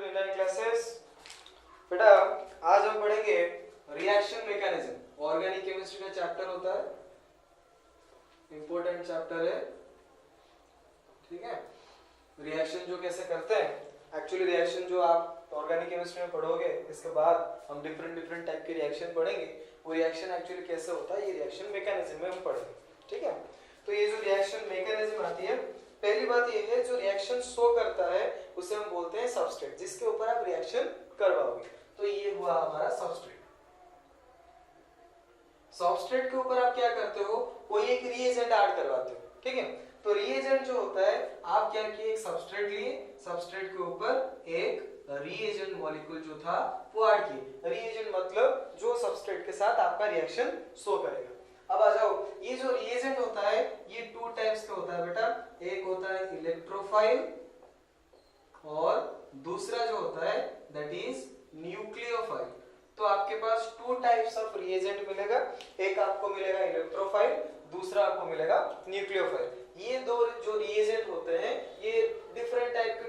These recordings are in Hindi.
9 क्लासेस। बेटा आज हम पढ़ेंगे रिएक्शन मैकेनिज्म। ऑर्गेनिक केमिस्ट्री का चैप्टर होता है, इंपॉर्टेंट चैप्टर है, ठीक है। रिएक्शन जो कैसे करते हैं, एक्चुअली रिएक्शन जो आप ऑर्गेनिक केमिस्ट्री में पढ़ोगे, इसके बाद हम डिफरेंट टाइप के रिएक्शन पढ़ेंगे। वो रिएक्शन एक्चुअली कैसे होता है, ये रिएक्शन मैकेनिज्म में हम पढ़ेंगे, ठीक है। तो ये जो रिएक्शन मैकेनिज्म आती है, पहली बात ये है जो रिएक्शन शो करता है उसे हम बोलते हैं सबस्ट्रेट, जिसके ऊपर आप रिएक्शन करवाओगे। तो ये हुआ हमारा सबस्ट्रेट। सबस्ट्रेट के ऊपर आप क्या करते हो, कोई एक रिएजेंट ऐड करवाते हो, ठीक है। तो रिएजेंट जो होता है, आप क्या किए, एक सबस्ट्रेट लिए, सबस्ट्रेट के ऊपर एक रिएजेंट मॉलिक्यूल जो था वो ऐड किए। रिएजेंट मतलब जो सबस्ट्रेट के साथ आपका रिएक्शन शो करेगा। अब आ जाओ, ये जो रिएजेंट होता है ये टू टाइप्स का होता है बेटा। एक होता है इलेक्ट्रोफाइल और दूसरा जो होता है दैट इज न्यूक्लियोफाइल। तो आपके पास टू टाइप्स ऑफ रिएजेंट मिलेगा, एक आपको मिलेगा इलेक्ट्रोफाइल, दूसरा आपको मिलेगा न्यूक्लियोफाइल। ये दो जो रिएजेंट होते हैं, ये डिफरेंट टाइप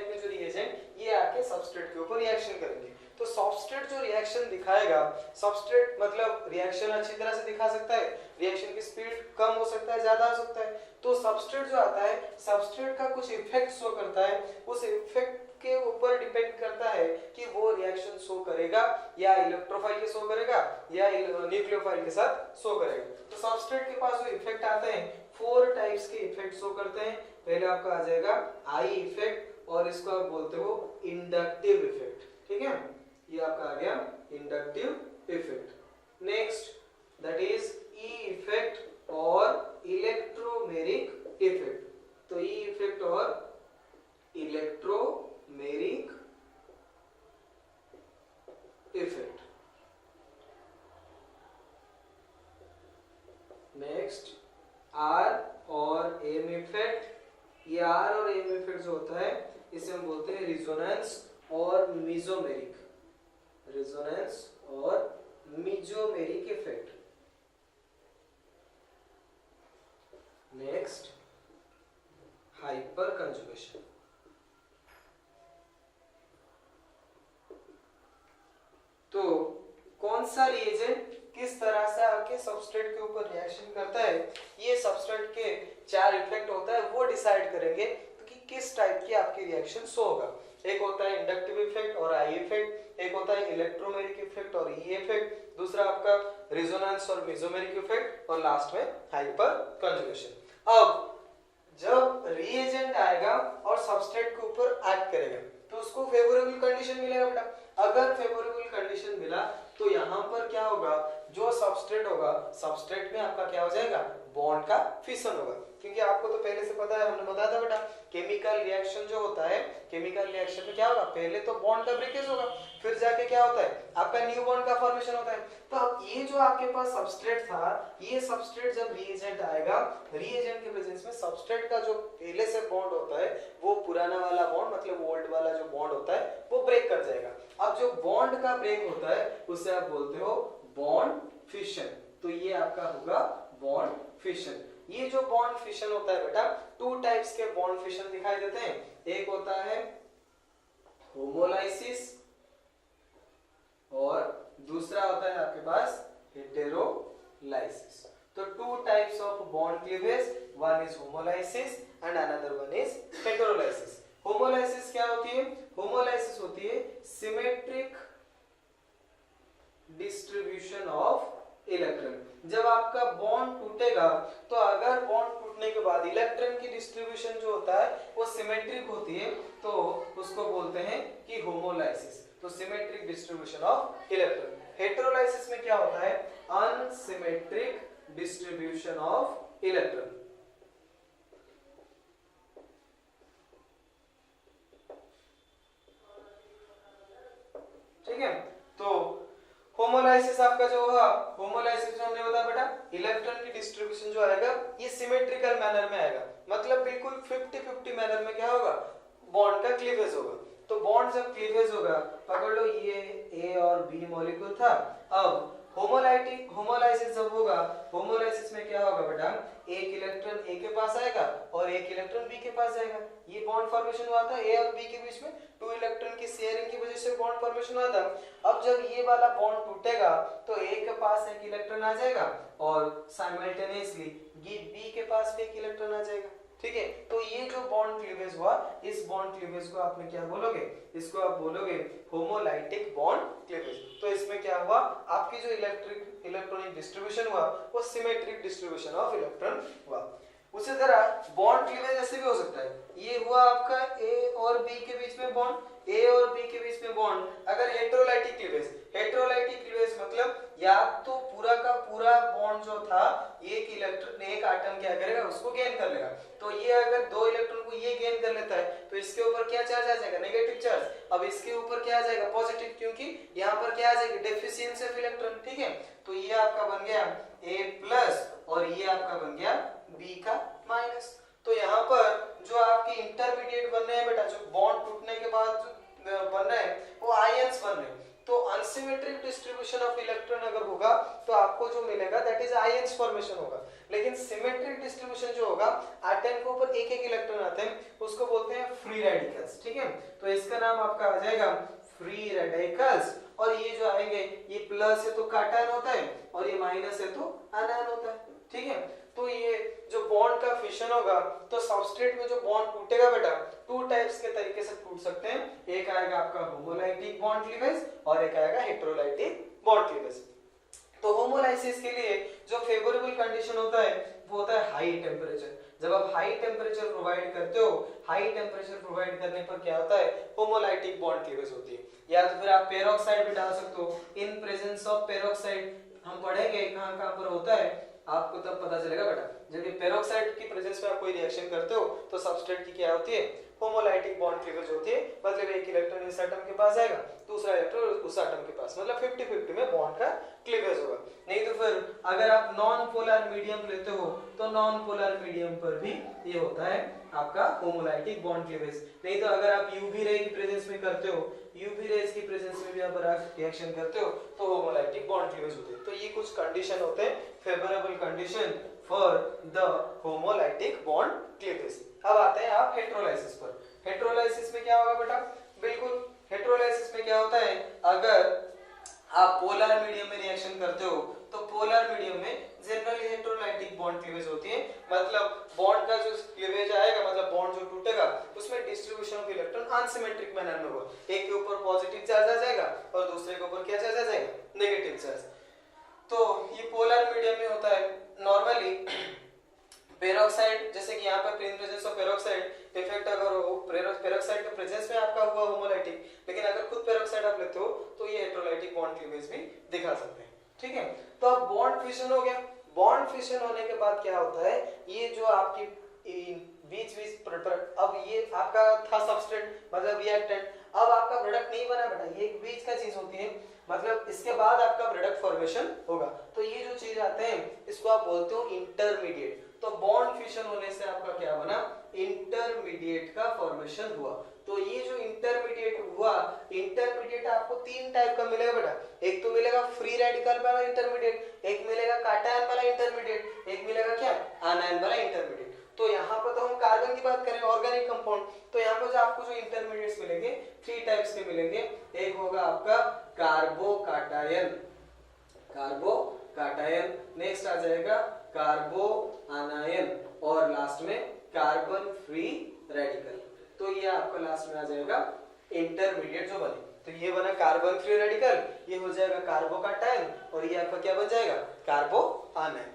के जो रिएजेंट ये आके सबस्ट्रेट के ऊपर रिएक्शन करेंगे। तो सबस्ट्रेट जो रिएक्शन दिखाएगा, सबस्ट्रेट मतलब रिएक्शन अच्छी तरह से दिखा सकता है, रिएक्शन की स्पीड कम हो सकता है, ज्यादा हो सकता है। तो सबस्ट्रेट जो आता है, सबस्ट्रेट का कुछ इफेक्ट शो करता है, उस इफेक्ट के ऊपर डिपेंड करता है कि वो रिएक्शन शो करेगा या इलेक्ट्रोफाइल के शो करेगा या न्यूक्लियोफाइल के साथ शो करेगा। तो सबस्ट्रेट के पास जो इफेक्ट आते हैं, 4 टाइप्स के इफेक्ट शो करते हैं। पहले आपका आ जाएगा आई इफेक्ट, और इसको आप बोलते हो इंडक्टिव इफेक्ट, ठीक है। ये आपका आ गया inductive effect. Next that is E effect और इलेक्ट्रोमेरिक इफेक्ट। तो ई इफेक्ट और इलेक्ट्रोमेरिक इफेक्ट। नेक्स्ट आर और एम इफेक्ट। ये आर और एम इफेक्ट जो होता है इसे हम बोलते हैं रिजोनेंस और मीजोमेरिक, रेजोनेंस और mesomeric effect. Next hyper conjugation. तो कौन सा रिएजेंट किस तरह से आके सबस्ट्रेट के ऊपर रिएक्शन करता है, ये सबस्ट्रेट के 4 इफेक्ट होता है, वो डिसाइड करेंगे कि किस टाइप की आपकी रिएक्शन शो होगा। एक होता है इंडक्टिव इफेक्ट और आई इफेक्ट, एक होता है इलेक्ट्रोमेरिक इफेक्ट और ई इफेक्ट, दूसरा आपका रिजोनेंस और मेसोमेरिक इफेक्ट, और लास्ट में हाइपर कंजुगेशन। अब जब रिएजेंट आएगा और सबस्ट्रेट के ऊपर एक्ट करेगा तो उसको फेवरेबल कंडीशन मिलेगा बेटा। अगर फेवरेबल कंडीशन मिला तो यहाँ पर क्या होगा, जो सबस्ट्रेट होगा, सबस्ट्रेट में आपका क्या हो जाएगा, बॉन्ड का फिशन होगा। क्योंकि आपको तो पहले से पता है, हमने बताया था बेटा, केमिकल रिएक्शन जो होता है, केमिकल रिएक्शन में क्या होगा, पहले तो बॉन्ड का ब्रेकेज होगा, फिर जाके क्या होता है, आपका न्यू बॉन्ड का फॉर्मेशन होता है। तो अब ये जो आपके पास सबस्ट्रेट था, ये सबस्ट्रेट जब रिएजेंट आएगा, रिएजेंट के प्रेजेंस में सबस्ट्रेट का जो पहले से बॉन्ड होता है, वो पुराना वाला बॉन्ड मतलब ओल्ड वाला जो बॉन्ड होता है वो ब्रेक कर जाएगा। अब जो बॉन्ड का ब्रेक होता है उसे आप बोलते हो बॉन्ड फिशन। तो ये आपका होगा बॉन्ड फिशन। ये जो बॉन्ड फिशन होता है बेटा, 2 टाइप्स के बॉन्ड फिशन दिखाई देते हैं। एक होता है होमोलाइसिस और दूसरा होता है आपके पास हेटेरोलाइसिस। तो 2 types of bond cleavage, one is homolysis and another one is heterolysis. Homolysis क्या होती है, होमोलाइसिस होती है सिमेट्रिक डिस्ट्रीब्यूशन ऑफ इलेक्ट्रॉन। जब आपका बॉन्ड टूटेगा तो अगर बॉन्ड टूटने के बाद इलेक्ट्रॉन की डिस्ट्रीब्यूशन जो होता है वो सिमेट्रिक होती है, तो उसको बोलते हैं कि होमोलाइसिस। तो सिमेट्रिक डिस्ट्रीब्यूशन ऑफ इलेक्ट्रॉन। हेटेरोलाइसिस में क्या होता है, अनसिमेट्रिक डिस्ट्रीब्यूशन ऑफ इलेक्ट्रॉन। ठीक है। तो होमोलाइसिस आपका जो होगा, होमोलाइसिस में हमने बताया बेटा, इलेक्ट्रॉन की डिस्ट्रीब्यूशन जो आएगा ये सिमेट्रिकल मैनर में आएगा, मतलब बिल्कुल 50-50 मैनर में क्या होगा, बॉन्ड का क्लीवेज होगा। तो बॉन्ड जब क्लीवेज होगा, पकड़ लो ये ए और बी मॉलिक्यूल था, अब होमोलाइसिस जब होगा, होमोलाइसिस में क्या होगा बेटा, एक इलेक्ट्रॉन ए के पास आएगा और एक इलेक्ट्रॉन बी के पास जाएगा। ये बॉन्ड फॉर्मेशन हुआ था ए और बी के बीच में, 2 इलेक्ट्रॉन की शेयरिंग की वजह से बॉन्ड फॉर्मेशन हुआ था। अब जब ये वाला बॉन्ड टूटेगा तो ए के पास एक इलेक्ट्रॉन आ जाएगा और साइमल्टेनियसली बी के पास भी एक इलेक्ट्रॉन आ जाएगा। ठीक है, तो ये जो बॉन्ड क्लीवेज हुआ, इस बॉन्ड क्लीवेज को आपने क्या बोलोगे, इसको आप बोलोगे होमोलाइटिक बॉन्ड क्लीवेज। तो इसमें क्या हुआ, आपकी जो इलेक्ट्रॉनिक डिस्ट्रीब्यूशन हुआ वो सिमेट्रिक डिस्ट्रीब्यूशन ऑफ इलेक्ट्रॉन हुआ। उसी तरह बॉन्ड क्लीवेज ऐसे भी हो सकता है, ये हुआ आपका ए और बी के बीच में बॉन्ड, ए और बी के बीच में बॉन्ड। अगर हेटेरोलाइटिक क्लीवेज, हेटेरोलाइटिक क्लीवेज मतलब या तो पूरा का पूरा बॉन्ड जो था एक इलेक्ट्रॉन एक एटम क्या करेगा, उसको गेन कर लेगा। तो ये अगर 2 इलेक्ट्रॉन को ये गेन कर लेता है तो इसके ऊपर क्या चार्ज आ जाएगा, नेगेटिव चार्ज। अब इसके ऊपर क्या आ जाएगा, पॉजिटिव, क्योंकि यहाँ पर क्या आ जाएगी, डेफिशिएंसी ऑफ इलेक्ट्रॉन। ठीक है, तो ये आपका बन गया A+ और ये आपका बन गया B का माइनस। तो यहाँ पर जो आपकी इंटरमीडिएट बन रहे हैं बेटा, जो बॉन्ड टूटने के बाद जो बन रहे हैं वो आयंस बन रहे हैं। तो अनसिमेट्रिक डिस्ट्रीब्यूशन ऑफ इलेक्ट्रॉन अगर होगा तो आपको जो मिलेगा दैट इज आयंस फॉर्मेशन होगा। लेकिन सिमेट्रिक डिस्ट्रीब्यूशन जो होगा, एटम के ऊपर एक एक इलेक्ट्रॉन आते हैं, उसको बोलते हैं फ्री रेडिकल्स। ठीक है, तो इसका नाम आपका आ जाएगा फ्री रेडिकल्स। और ये जो आएंगे, ये प्लस है तो काटायन होता है और ये माइनस है तो आनायन होता है। ठीक है, तो ये जो बॉन्ड का फिशन होगा तो सबस्ट्रेट में जो बॉन्ड टूटेगा बेटा, 2 टाइप्स के तरीके से टूट सकते हैं। एक आएगा आपका होमोलाइटिक बॉन्ड क्लीवेज और एक आएगा हेटेरोलाइटिक बॉन्ड क्लीवेज। तो होमोलाइसिस के लिए जो फेवरेबल कंडीशन होता है वो होता है हाई टेम्परेचर। जब आप हाई टेम्परेचर प्रोवाइड करते हो, हाई टेम्परेचर प्रोवाइड करने पर क्या होता है, होमोलाइटिक बॉन्ड क्लीवेज होती है। या तो फिर आप पेरोक्साइड भी डाल सकते हो, इन प्रेजेंस ऑफ पेरोक्साइड। हम पढ़ेंगे कहां कहां पर होता है, आपको तब पता चलेगा बेटा। जब ये पेरोक्साइड की प्रेजेंस में आप कोई रिएक्शन करते हो तो सबस्ट्रेट की क्या होती है, होमोलाइटिक बॉन्ड क्लीवेज होती है। मतलब एक इलेक्ट्रॉन इस एटम के पास आएगा, दूसरा इलेक्ट्रॉन उस एटम के पास, मतलब 50-50 में बॉन्ड का क्लीवेज होगा। नहीं तो फिर अगर आप नॉन पोलर मीडियम लेते हो तो नॉन पोलर मीडियम पर भी ये होता है आपका होमोलाइटिक बॉन्ड क्लीवेज। नहीं तो अगर आप यूवी रे की प्रेजेंस में करते हो, यूवी रेज की प्रेजेंस में भी अगर आप रिएक्शन करते हो तो होमोलाइटिक बॉन्ड क्लीवेज होते हैं। तो ये कुछ कंडीशन होते हैं, favourable condition for the homolytic bond cleavage. अब आते हैं आप हेटेरोलाइसिस पर। हेटेरोलाइसिस में क्या होगा बेटा, बिल्कुल हेटेरोलाइसिस में क्या होता है, अगर आप पोलर मीडियम में रिएक्शन करते हो तो पोलर मीडियम में जनरली हेटेरोलाइटिक बॉन्ड क्लीवेज होती है। मतलब बॉन्ड का जो क्लीवेज आएगा, मतलब बॉन्ड जो टूटेगा उसमें distribution of electron unsymmetric manner में होगा। एक के ऊपर पॉजिटिव चार्ज आ जाएगा और दूसरे के ऊपर क्या चार्ज आ जाएगा, नेगेटिव चार्ज। तो ये पोलर मीडियम में होता है। नॉर्मली पेरोक्साइड, जैसे कि यहाँ पर in presence of peroxide effect अगर हो, पेरोक्साइड के प्रेजेंस में आपका हुआ होमोलाइटिक, लेकिन अगर खुद पेरोक्साइड आप लेते हो तो ये हेटेरोलाइटिक बॉन्ड क्लीवेज भी दिखा सकते हैं। ठीक है, तो अब बॉन्ड फिशन हो गया। बॉन्ड फिशन होने के बाद क्या होता है, ये जो आपकी बीच अब ये आपका था सबस्ट्रेट मतलब रिएक्टेंट, अब आपका प्रोडक्ट नहीं बना बेटा, ये एक बीच का चीज होती है। मतलब इसके बाद आपका प्रोडक्ट फॉर्मेशन होगा। तो ये जो चीज आते हैं इसको आप बोलते हो इंटरमीडिएट। तो बॉन्ड फिशन होने से आपका क्या बना, इंटरमीडिएट का फॉर्मेशन हुआ। तो ये जो इंटरमीडिएट हुआ, इंटरमीडिएट आपको 3 टाइप का मिलेगा बेटा। एक तो मिलेगा फ्री रेडिकल वाला इंटरमीडिएट, एक मिलेगा काटायन वाला इंटरमीडिएट, एक मिलेगा क्या, आनायन वाला इंटरमीडिएट। तो यहाँ पर तो हम कार्बन की बात करें, ऑर्गेनिक कंपाउंड, तो यहाँ पर जो आपको जो इंटरमीडिएट्स मिलेंगे 3 टाइप्स के मिलेंगे। एक होगा आपका कार्बोकाटायन, कार्बोकाटायन, नेक्स्ट आ जाएगा कार्बो आनायन और लास्ट में कार्बन फ्री रेडिकल। तो ये आपका लास्ट में आ जाएगा इंटरमीडिएट जो बने। तो ये बना कार्बन फ्री रेडिकल, ये हो जाएगा कार्बोकाटायन और ये आपका क्या बन जाएगा, कार्बो आनायन।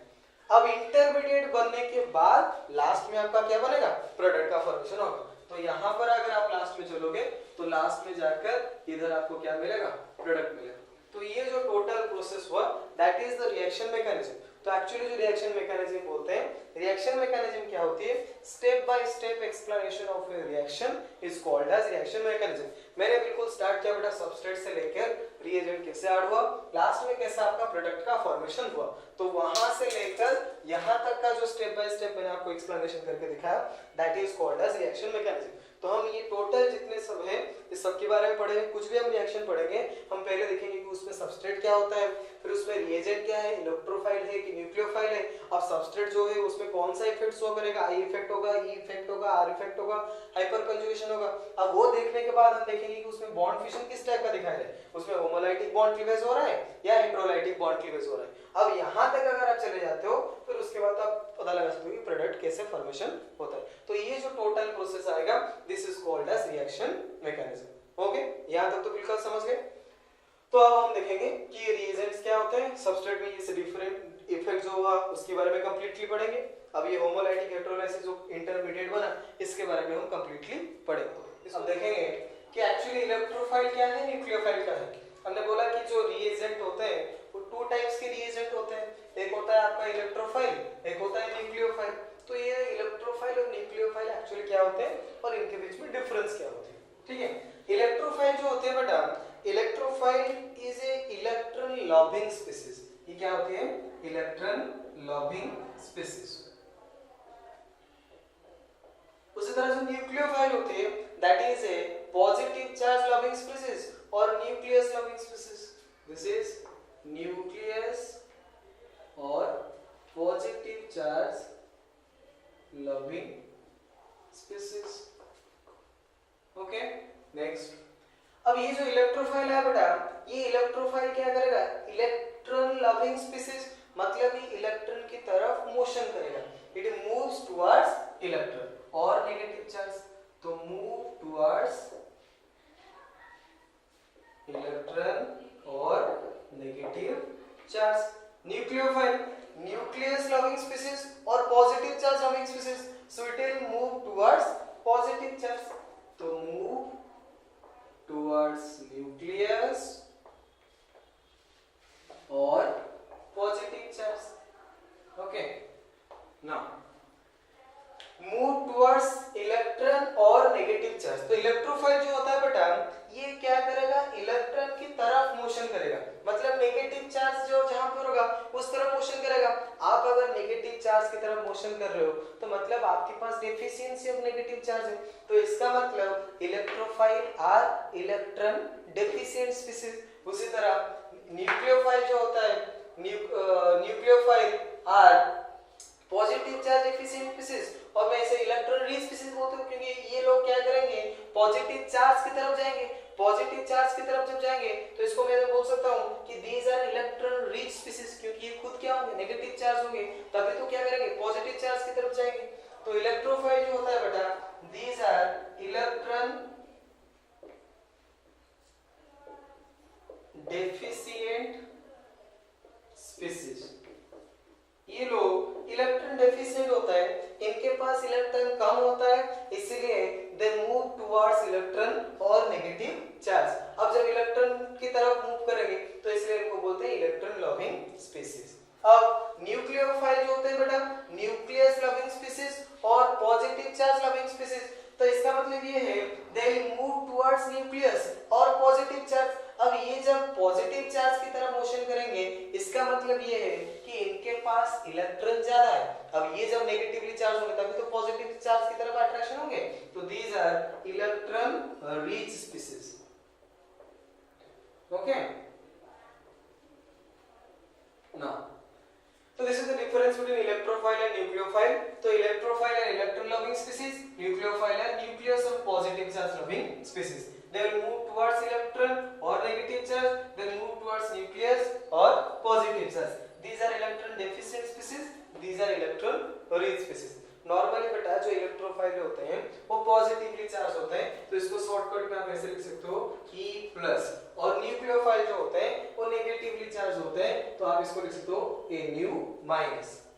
अब इंटरमीडिएट बनने के बाद लास्ट में आपका क्या बनेगा, प्रोडक्ट का फॉर्मेशन होगा। तो यहाँ पर अगर आप लास्ट में चलोगे तो लास्ट में जाकर इधर आपको क्या मिलेगा, प्रोडक्ट मिलेगा। तो ये जो टोटल प्रोसेस हुआ that is the reaction mechanism. तो एक्चुअली जो रिएक्शन मैकेनिज्म बोलते हैं रिएक्शन मैकेनिज्म क्या होती है? Step by step explanation of a reaction is called as reaction mechanism. मैंने बिल्कुल स्टार्ट किया बेटा सबस्ट्रेट से लेकर रिएजेंट कैसे ऐड हुआ, लास्ट में कैसे आपका प्रोडक्ट का फॉर्मेशन हुआ, तो वहां से लेकर यहां तक का जो स्टेप बाय स्टेप मैंने आपको एक्सप्लेनेशन करके दिखाया, that is called as reaction mechanism. तो हम ये टोटल जितने सब है इस सब के बारे में पढ़ेंगे। कुछ भी हम रिएक्शन पढ़ेंगे, हम पहले देखेंगे कि उसमें सबस्ट्रेट क्या होता है, फिर उसमें रिएजेंट क्या है, इलेक्ट्रोफाइल है कि न्यूक्लियोफाइल है, और सबस्ट्रेट जो है उसमें कौन सा इफेक्ट शो करेगा, आई इफेक्ट होगा, ई इफेक्ट होगा, आर इफेक्ट होगा, हाइपर कंजुगेशन होगा। अब वो देखने के बाद हम देखेंगे कि उसमें बॉन्ड फिशन किस टाइप का दिखाई दे, उसमें होमोलाइटिक बॉन्ड क्लीवेज हो रहा है या हेटेरोलाइटिक बॉन्ड क्लीवेज हो रहा है। अब यहाँ तक अगर आप चले जाते हो फिर उसके बाद आप पता लगा सकते हो कि प्रोडक्ट कैसे फॉर्मेशन होता है। तो ये जो टोटल प्रोसेस आएगा this is called as reaction mechanism. Okay, यहाँ तक तो बिल्कुल समझ गए। तो अब हम देखेंगे कि रिएजेंट्स क्या होते हैं, सबस्ट्रेट में ये डिफरेंट इफेक्ट जो हुआ उसके बारे में कंप्लीटली पढ़ेंगे। अब ये होमोलाइटिक हेटेरोलाइसिस जो इंटरमीडिएट बना इसके बारे में हम कंप्लीटली पढ़ेंगे। अब देखेंगे कि एक्चुअली इलेक्ट्रोफाइल क्या है, न्यूक्लियोफाइल क्या है। हमने बोला कि जो रिएजेंट होते हैं वो टू टाइप्स के रिएजेंट होते हैं, एक होता है आपका इलेक्ट्रोफाइल, एक होता है न्यूक्लियोफाइल। तो ये इलेक्ट्रोफाइल और न्यूक्लियोफाइल एक्चुअली क्या होते हैं और इनके बीच में डिफरेंस क्या होते हैं। ठीक है, इलेक्ट्रोफाइल जो होते हैं बेटा, electrophile is a electron loving species. ये क्या होती है? Electron loving species. उसी तरह जो न्यूक्लियोफाइल होती है that is a positive charge loving species और nucleus loving species. This is nucleus और positive charge loving species. Okay, next. अब ये जो इलेक्ट्रोफाइल है बेटा, ये इलेक्ट्रोफाइल क्या करेगा? इलेक्ट्रॉन लविंग स्पीसीज, मतलब ये इलेक्ट्रॉन की तरफ मोशन करेगा। इट मूव्स टुवर्ड्स इलेक्ट्रॉन और नेगेटिव चार्ज, तो मूव टुवर्ड्स इलेक्ट्रॉन और negative charge. Nucleophile nucleus loving species और positive charge loving species, so it will move towards positive charge, तो move towards nucleus or positive charge. Okay, now move towards electron और negative charge। तो इलेक्ट्रोफाइल जो होता है बेटा ये क्या करेगा? इलेक्ट्रॉन की तरफ मोशन करेगा, मतलब नेगेटिव चार्ज जो जहां पर होगा उस तरफ मोशन करेगा। आप अगर नेगेटिव चार्ज की तरफ मोशन कर रहे हो तो मतलब आपके पास डेफिशिएंसी ऑफ नेगेटिव चार्ज है, तो इसका मतलब electrophile are electron deficient species. उसी तरह न्यूक्लियोफाइल जो होता है, nucleophile are positive charge efficient species, और मैं इसे इलेक्ट्रॉन रिच स्पीसीज बोलता हूं क्योंकि ये लोग क्या करेंगे? पॉजिटिव चार्ज की तरफ जाएंगे। पॉजिटिव चार्ज की तरफ जब जाएंगे तो इसको मैं बोल सकता हूं कि these are electron rich species, क्योंकि ये खुद क्या होंगे? नेगेटिव चार्ज होंगे, तभी तो क्या करेंगे? पॉजिटिव चार्ज की तरफ जाएंगे। तो इलेक्ट्रोफाइल जो होता है बेटा, these are electron deficient species. ये लोग इलेक्ट्रॉन डेफिशिएंट होता है, इनके पास इलेक्ट्रॉन कम होता है, इसलिए दे मूव टुवर्ड्स इलेक्ट्रॉन और नेगेटिव चार्ज। अब जब इलेक्ट्रॉन की तरफ मूव करेंगे तो इसलिए इनको बोलते हैं इलेक्ट्रॉन लविंग स्पीसीज। अब न्यूक्लियोफाइल जो होते हैं बेटा, न्यूक्लियस लविंग स्पीसीज और पॉजिटिव चार्ज लविंग स्पीसीज। तो इसका मतलब ये है they will move towards nucleus और पॉजिटिव चार्ज। अब ये जब पॉजिटिव चार्ज की तरफ मोशन करेंगे इसका मतलब ये है कि इनके पास इलेक्ट्रॉन ज्यादा है। अब ये जब नेगेटिवली चार्ज होंगे तभी तो पॉजिटिव चार्ज की तरफ अट्रैक्शन होंगे, तो these are electron rich species. Okay, now so this is the difference between electrophile and nucleophile. So electrophile are electron loving species, nucleophile are nucleus of positive charge loving species. They will move towards electron or negative charge, they will move towards nucleus or positive charge. These are electron deficient species, these are electron rich species. Normally बेटा जो इलेक्ट्रोफाइल होते हैं वो पॉजिटिवली चार्ज होते हैं, तो इसको शॉर्टकट में आप ऐसे लिख सकते हो E+, और न्यूक्लियोफाइल जो होते हैं वो नेगेटिवली चार्ज होते हैं, तो आप इसको लिख सकते हो Na-।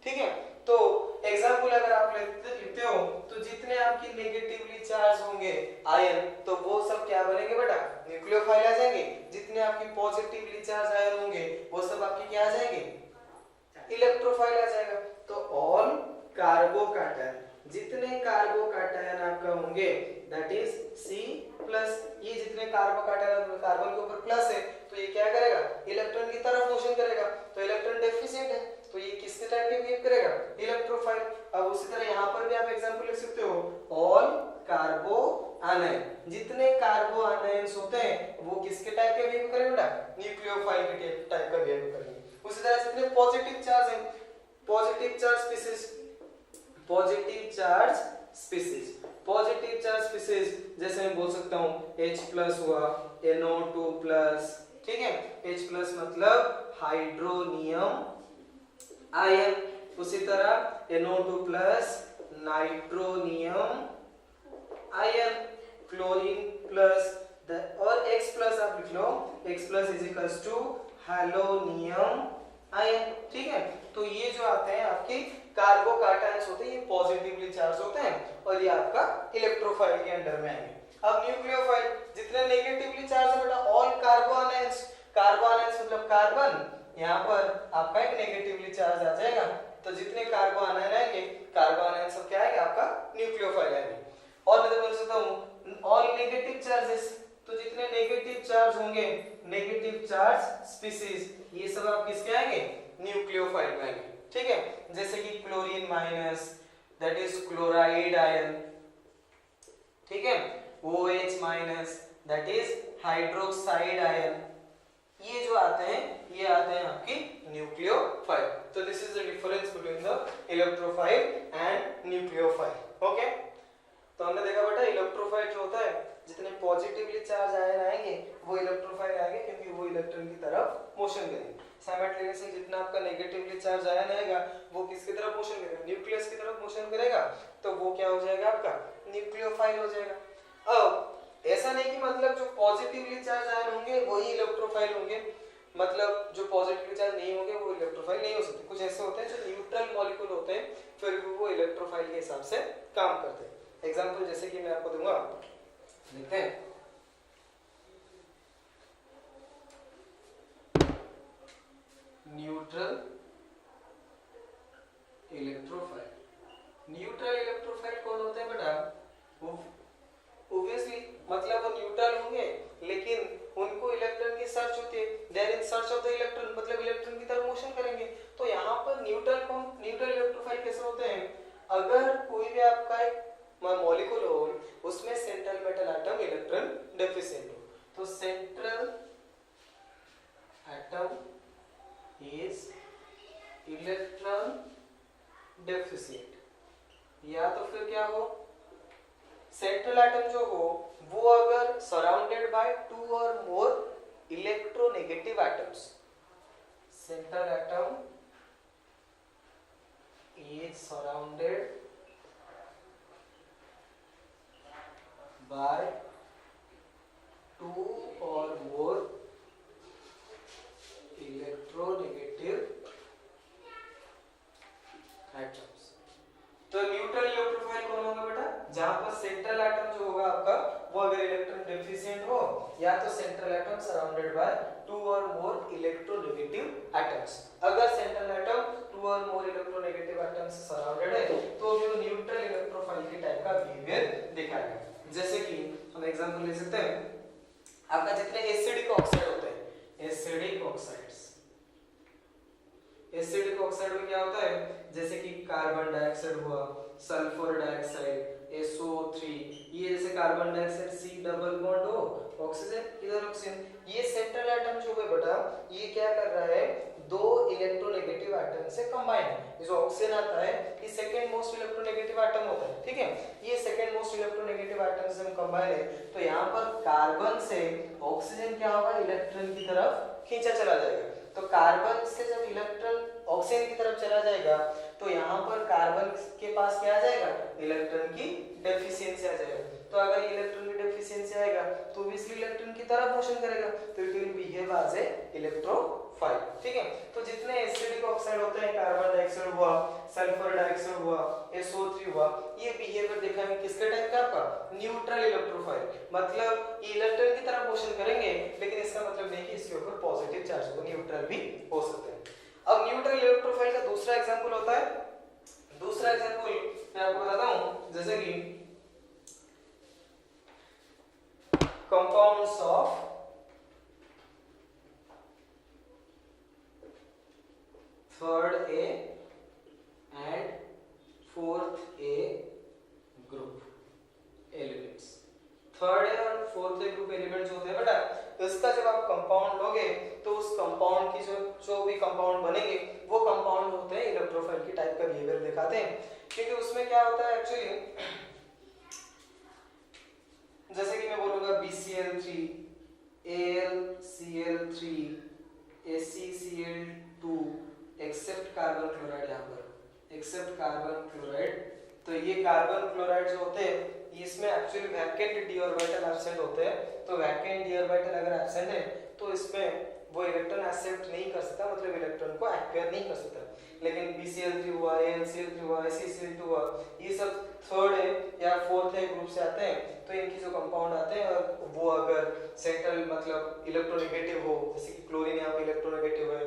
ठीक है, तो एग्जांपल अगर आप लिखते हो तो जितने आपकी नेगेटिवली चार्ज होंगे आयन तो वो सब क्या बनेंगे बेटा? न्यूक्लियोफाइल आ जाएंगे। जितने आपकी पॉजिटिवली चार्ज आयन होंगे वो सब आपके क्या आ जाएंगे? इलेक्ट्रोफाइल आ जाएगा। तो ऑल कार्बोकैटायन, जितने कार्बोकैटायन आपका होंगे दैट इज C प्लस, ये जितने कार्बोकैटायन कार्बन के ऊपर प्लस है तो ये क्या करेगा, इलेक्ट्रॉन की तरफ मोशन करेगा, तो इलेक्ट्रॉन डेफिशिएंट है तो ये किसके टाइप के बिहेव करेगा, इलेक्ट्रोफाइल। अब उसी तरह यहाँ पर भी आप एग्जांपल लिख सकते हो, ऑल कार्बो आनायन, जितने कार्बो आनायंस होते हैं वो किसके टाइप के बिहेव करेंगे बेटा, न्यूक्लियोफाइल के टाइप का बिहेव करेंगे। उसी तरह जितने पॉजिटिव चार्ज हैं, positive charge species, positive charge species, positive charge species जैसे मैं बोल सकता हूँ H+ हुआ, NO2+, ठीक है, H+ मतलब हाइड्रोनियम आयन, उसी तरह NO2+ nitronium ion, chlorine plus और X+ आप लिख लो, X+ = हैलोनियम आयन, ठीक है। तो ये जो आते हैं आपके कार्बोकैटायंस होते हैं, ये पॉजिटिवली चार्ज होते हैं और ये आपका इलेक्ट्रोफाइल के अंडर में आएंगे। अब न्यूक्लियोफाइल, जितने नेगेटिवली चार्ज है बेटा, ऑल कार्बोनायंस, कार्बोनायंस मतलब कार्बन, यहाँ पर आपका एक नेगेटिवली चार्ज आ जाएगा, तो जितने कार्बोनायन आएंगे, कार्बोनायन सब क्या आएगा आपका न्यूक्लियोफाइल आएंगे। और मैं बोल सकता हूँ ऑल नेगेटिव चार्जेस, तो जितने नेगेटिव चार्ज होंगे, नेगेटिव चार्ज स्पीशीज, ये सब आप किसके आएंगे, न्यूक्लियोफाइल में आएंगे, ठीक है। जैसे कि chlorine minus that is chloride ion, ठीक है, OH minus that is hydroxide ion, ये जो आते हैं ये आते हैं आपकी न्यूक्लियोफाइल। तो this is the difference between the electrophile and nucleophile. Okay, तो हमने देखा बेटा इलेक्ट्रोफाइल जो होता है, जितने पॉजिटिवली चार्ज आयन आएंगे वो इलेक्ट्रोफाइल आएंगे क्योंकि वो इलेक्ट्रॉन की तरफ मोशन करेंगे। साइमल्टेनियसली जितना आपका नेगेटिवली चार्ज आयन आएगा वो किसकी तरफ मोशन करेगा, न्यूक्लियस की तरफ मोशन करेगा, तो वो क्या हो जाएगा आपका न्यूक्लियोफाइल हो जाएगा। अब ऐसा नहीं कि मतलब जो पॉजिटिवली चार्ज आयन होंगे वही इलेक्ट्रोफाइल होंगे, मतलब जो पॉजिटिवली चार्ज नहीं होंगे वो इलेक्ट्रोफाइल नहीं हो सकते। कुछ ऐसे होते हैं जो न्यूट्रल मॉलिक्यूल होते हैं फिर भी वो इलेक्ट्रोफाइल के हिसाब से काम करते हैं। एग्जांपल जैसे कि मैं आपको दूंगा, देखते हैं, न्यूट्रल इलेक्ट्रोफाइल। न्यूट्रल इलेक्ट्रोफाइल कौन होते हैं बेटा, ऑब्वियसली मतलब वो न्यूट्रल होंगे लेकिन उनको इलेक्ट्रॉन की सर्च होती है, they are in search of the electron, मतलब इलेक्ट्रॉन की तरफ मोशन करेंगे। तो यहाँ पर न्यूट्रल इलेक्ट्रोफाइल कैसे होते हैं, अगर कोई भी आपका एक मॉलिक्यूल हो उसमें central metal atom electron deficient हो, तो central atom is electron deficient, या तो फिर क्या हो, सेंट्रल एटम जो हो वो अगर सराउंडेड बाय 2 और more electronegative atoms, central atom is surrounded by 2 or more electronegative atoms। तो न्यूट्रल इलेक्ट्रोफाइल कौन होगा बेटा, जहां पर सेंट्रल एटम जो होगा आपका वो अगर इलेक्ट्रॉन डेफिशिएंट हो, या तो सेंट्रल एटम सराउंडेड बाय 2 और मोर इलेक्ट्रोनेगेटिव एटम्स। अगर सेंट्रल एटम 2 और मोर इलेक्ट्रोनेगेटिव एटम्स से सराउंडेड है तो जो न्यूट्रल इलेक्ट्रोफाइल के टाइप का बिहेवियर दिखाएगा। जैसे कि हम एग्जांपल ले सकते हैं, आपका जितने एसिडिक ऑक्साइड होते हैं, एसिडिक ऑक्साइड्स, एसिडिक ऑक्साइड में क्या होता है, जैसे कि कार्बन डाइऑक्साइड हुआ, सल्फर डाइऑक्साइड SO3, ये जैसे carbon dioxide C double bond हो, ऑक्सीजन इधर ऑक्सीजन, ये सेंट्रल एटम जो है बेटा ये क्या कर रहा है, 2 इलेक्ट्रोनेगेटिव एटम से कंबाइन है। जो ऑक्सीजन आता है ये सेकंड मोस्ट इलेक्ट्रोनेगेटिव एटम होता है, ठीक है, ये सेकंड मोस्ट इलेक्ट्रोनेगेटिव एटम से कंबाइन है, तो यहाँ पर कार्बन से ऑक्सीजन क्या होगा, इलेक्ट्रॉन की तरफ खींचा चला जाएगा। तो कार्बन से जब इलेक्ट्रॉन ऑक्सीजन की तरफ चला जाएगा तो यहाँ पर कार्बन के पास क्या आ जाएगा, इलेक्ट्रॉन की डेफिशिएंसी आ जाएगा। तो अगर इलेक्ट्रॉन की डेफिशिएंसी आएगा तो ऑब्वियसली इलेक्ट्रॉन की तरफ मोशन करेगा, तो it will behave as a electrophile, ठीक है। तो जितने एसिडिक ऑक्साइड होते हैं, कार्बन डाइऑक्साइड हुआ, सल्फर डाइऑक्साइड हुआ, SO3 हुआ, ये बिहेवियर दिखाएंगे किसके टाइप का, आपका न्यूट्रल इलेक्ट्रोफाइल, मतलब ये इलेक्ट्रॉन की तरफ मोशन करेंगे लेकिन इसका मतलब नहीं कि इसके ऊपर पॉजिटिव चार्ज हो, न्यूट्रल भी हो सकते हैं। अब न्यूट्रल इलेक्ट्रोफाइल का दूसरा एग्जांपल होता है दूसरा एग्जांपल मैं आपको बताता हूं, जैसे कि compounds of third A and fourth A group elements. Third A और फोर्थ ए ग्रुप एलिमेंट्स होते हैं बेटा, इसका जब आप कंपाउंड लोगे तो उस कंपाउंड की जो भी कंपाउंड बनेंगे वो कंपाउंड होते हैं इलेक्ट्रोफाइल की टाइप का बिहेवियर दिखाते हैं। क्योंकि उसमें क्या होता है एक्चुअली, जैसे कि मैं बोलूंगा BCl3 AlCl3 AcCl2 accept carbon chloride, यहाँ पर एक्सेप्ट कार्बन क्लोराइड, तो ये कार्बन क्लोराइड जो होते हैं इसमें actually vacant D orbital absent होते हैं। तो वैकेंट डी ऑर्बिटल अगर एब्सेंट है तो इसमें वो इलेक्ट्रॉन एक्सेप्ट नहीं कर सकता, मतलब इलेक्ट्रॉन को एक्वायर नहीं कर सकता। लेकिन BCl3 हुआ, AlCl3 हुआ, AcCl2 हुआ, ये सब थर्ड है या फोर्थ है ग्रुप से आते हैं। तो इनकी जो कंपाउंड आते हैं और वो अगर सेंट्रल मतलब इलेक्ट्रोनेगेटिव हो, जैसे कि क्लोरीन यहाँ पे इलेक्ट्रोनेगेटिव है,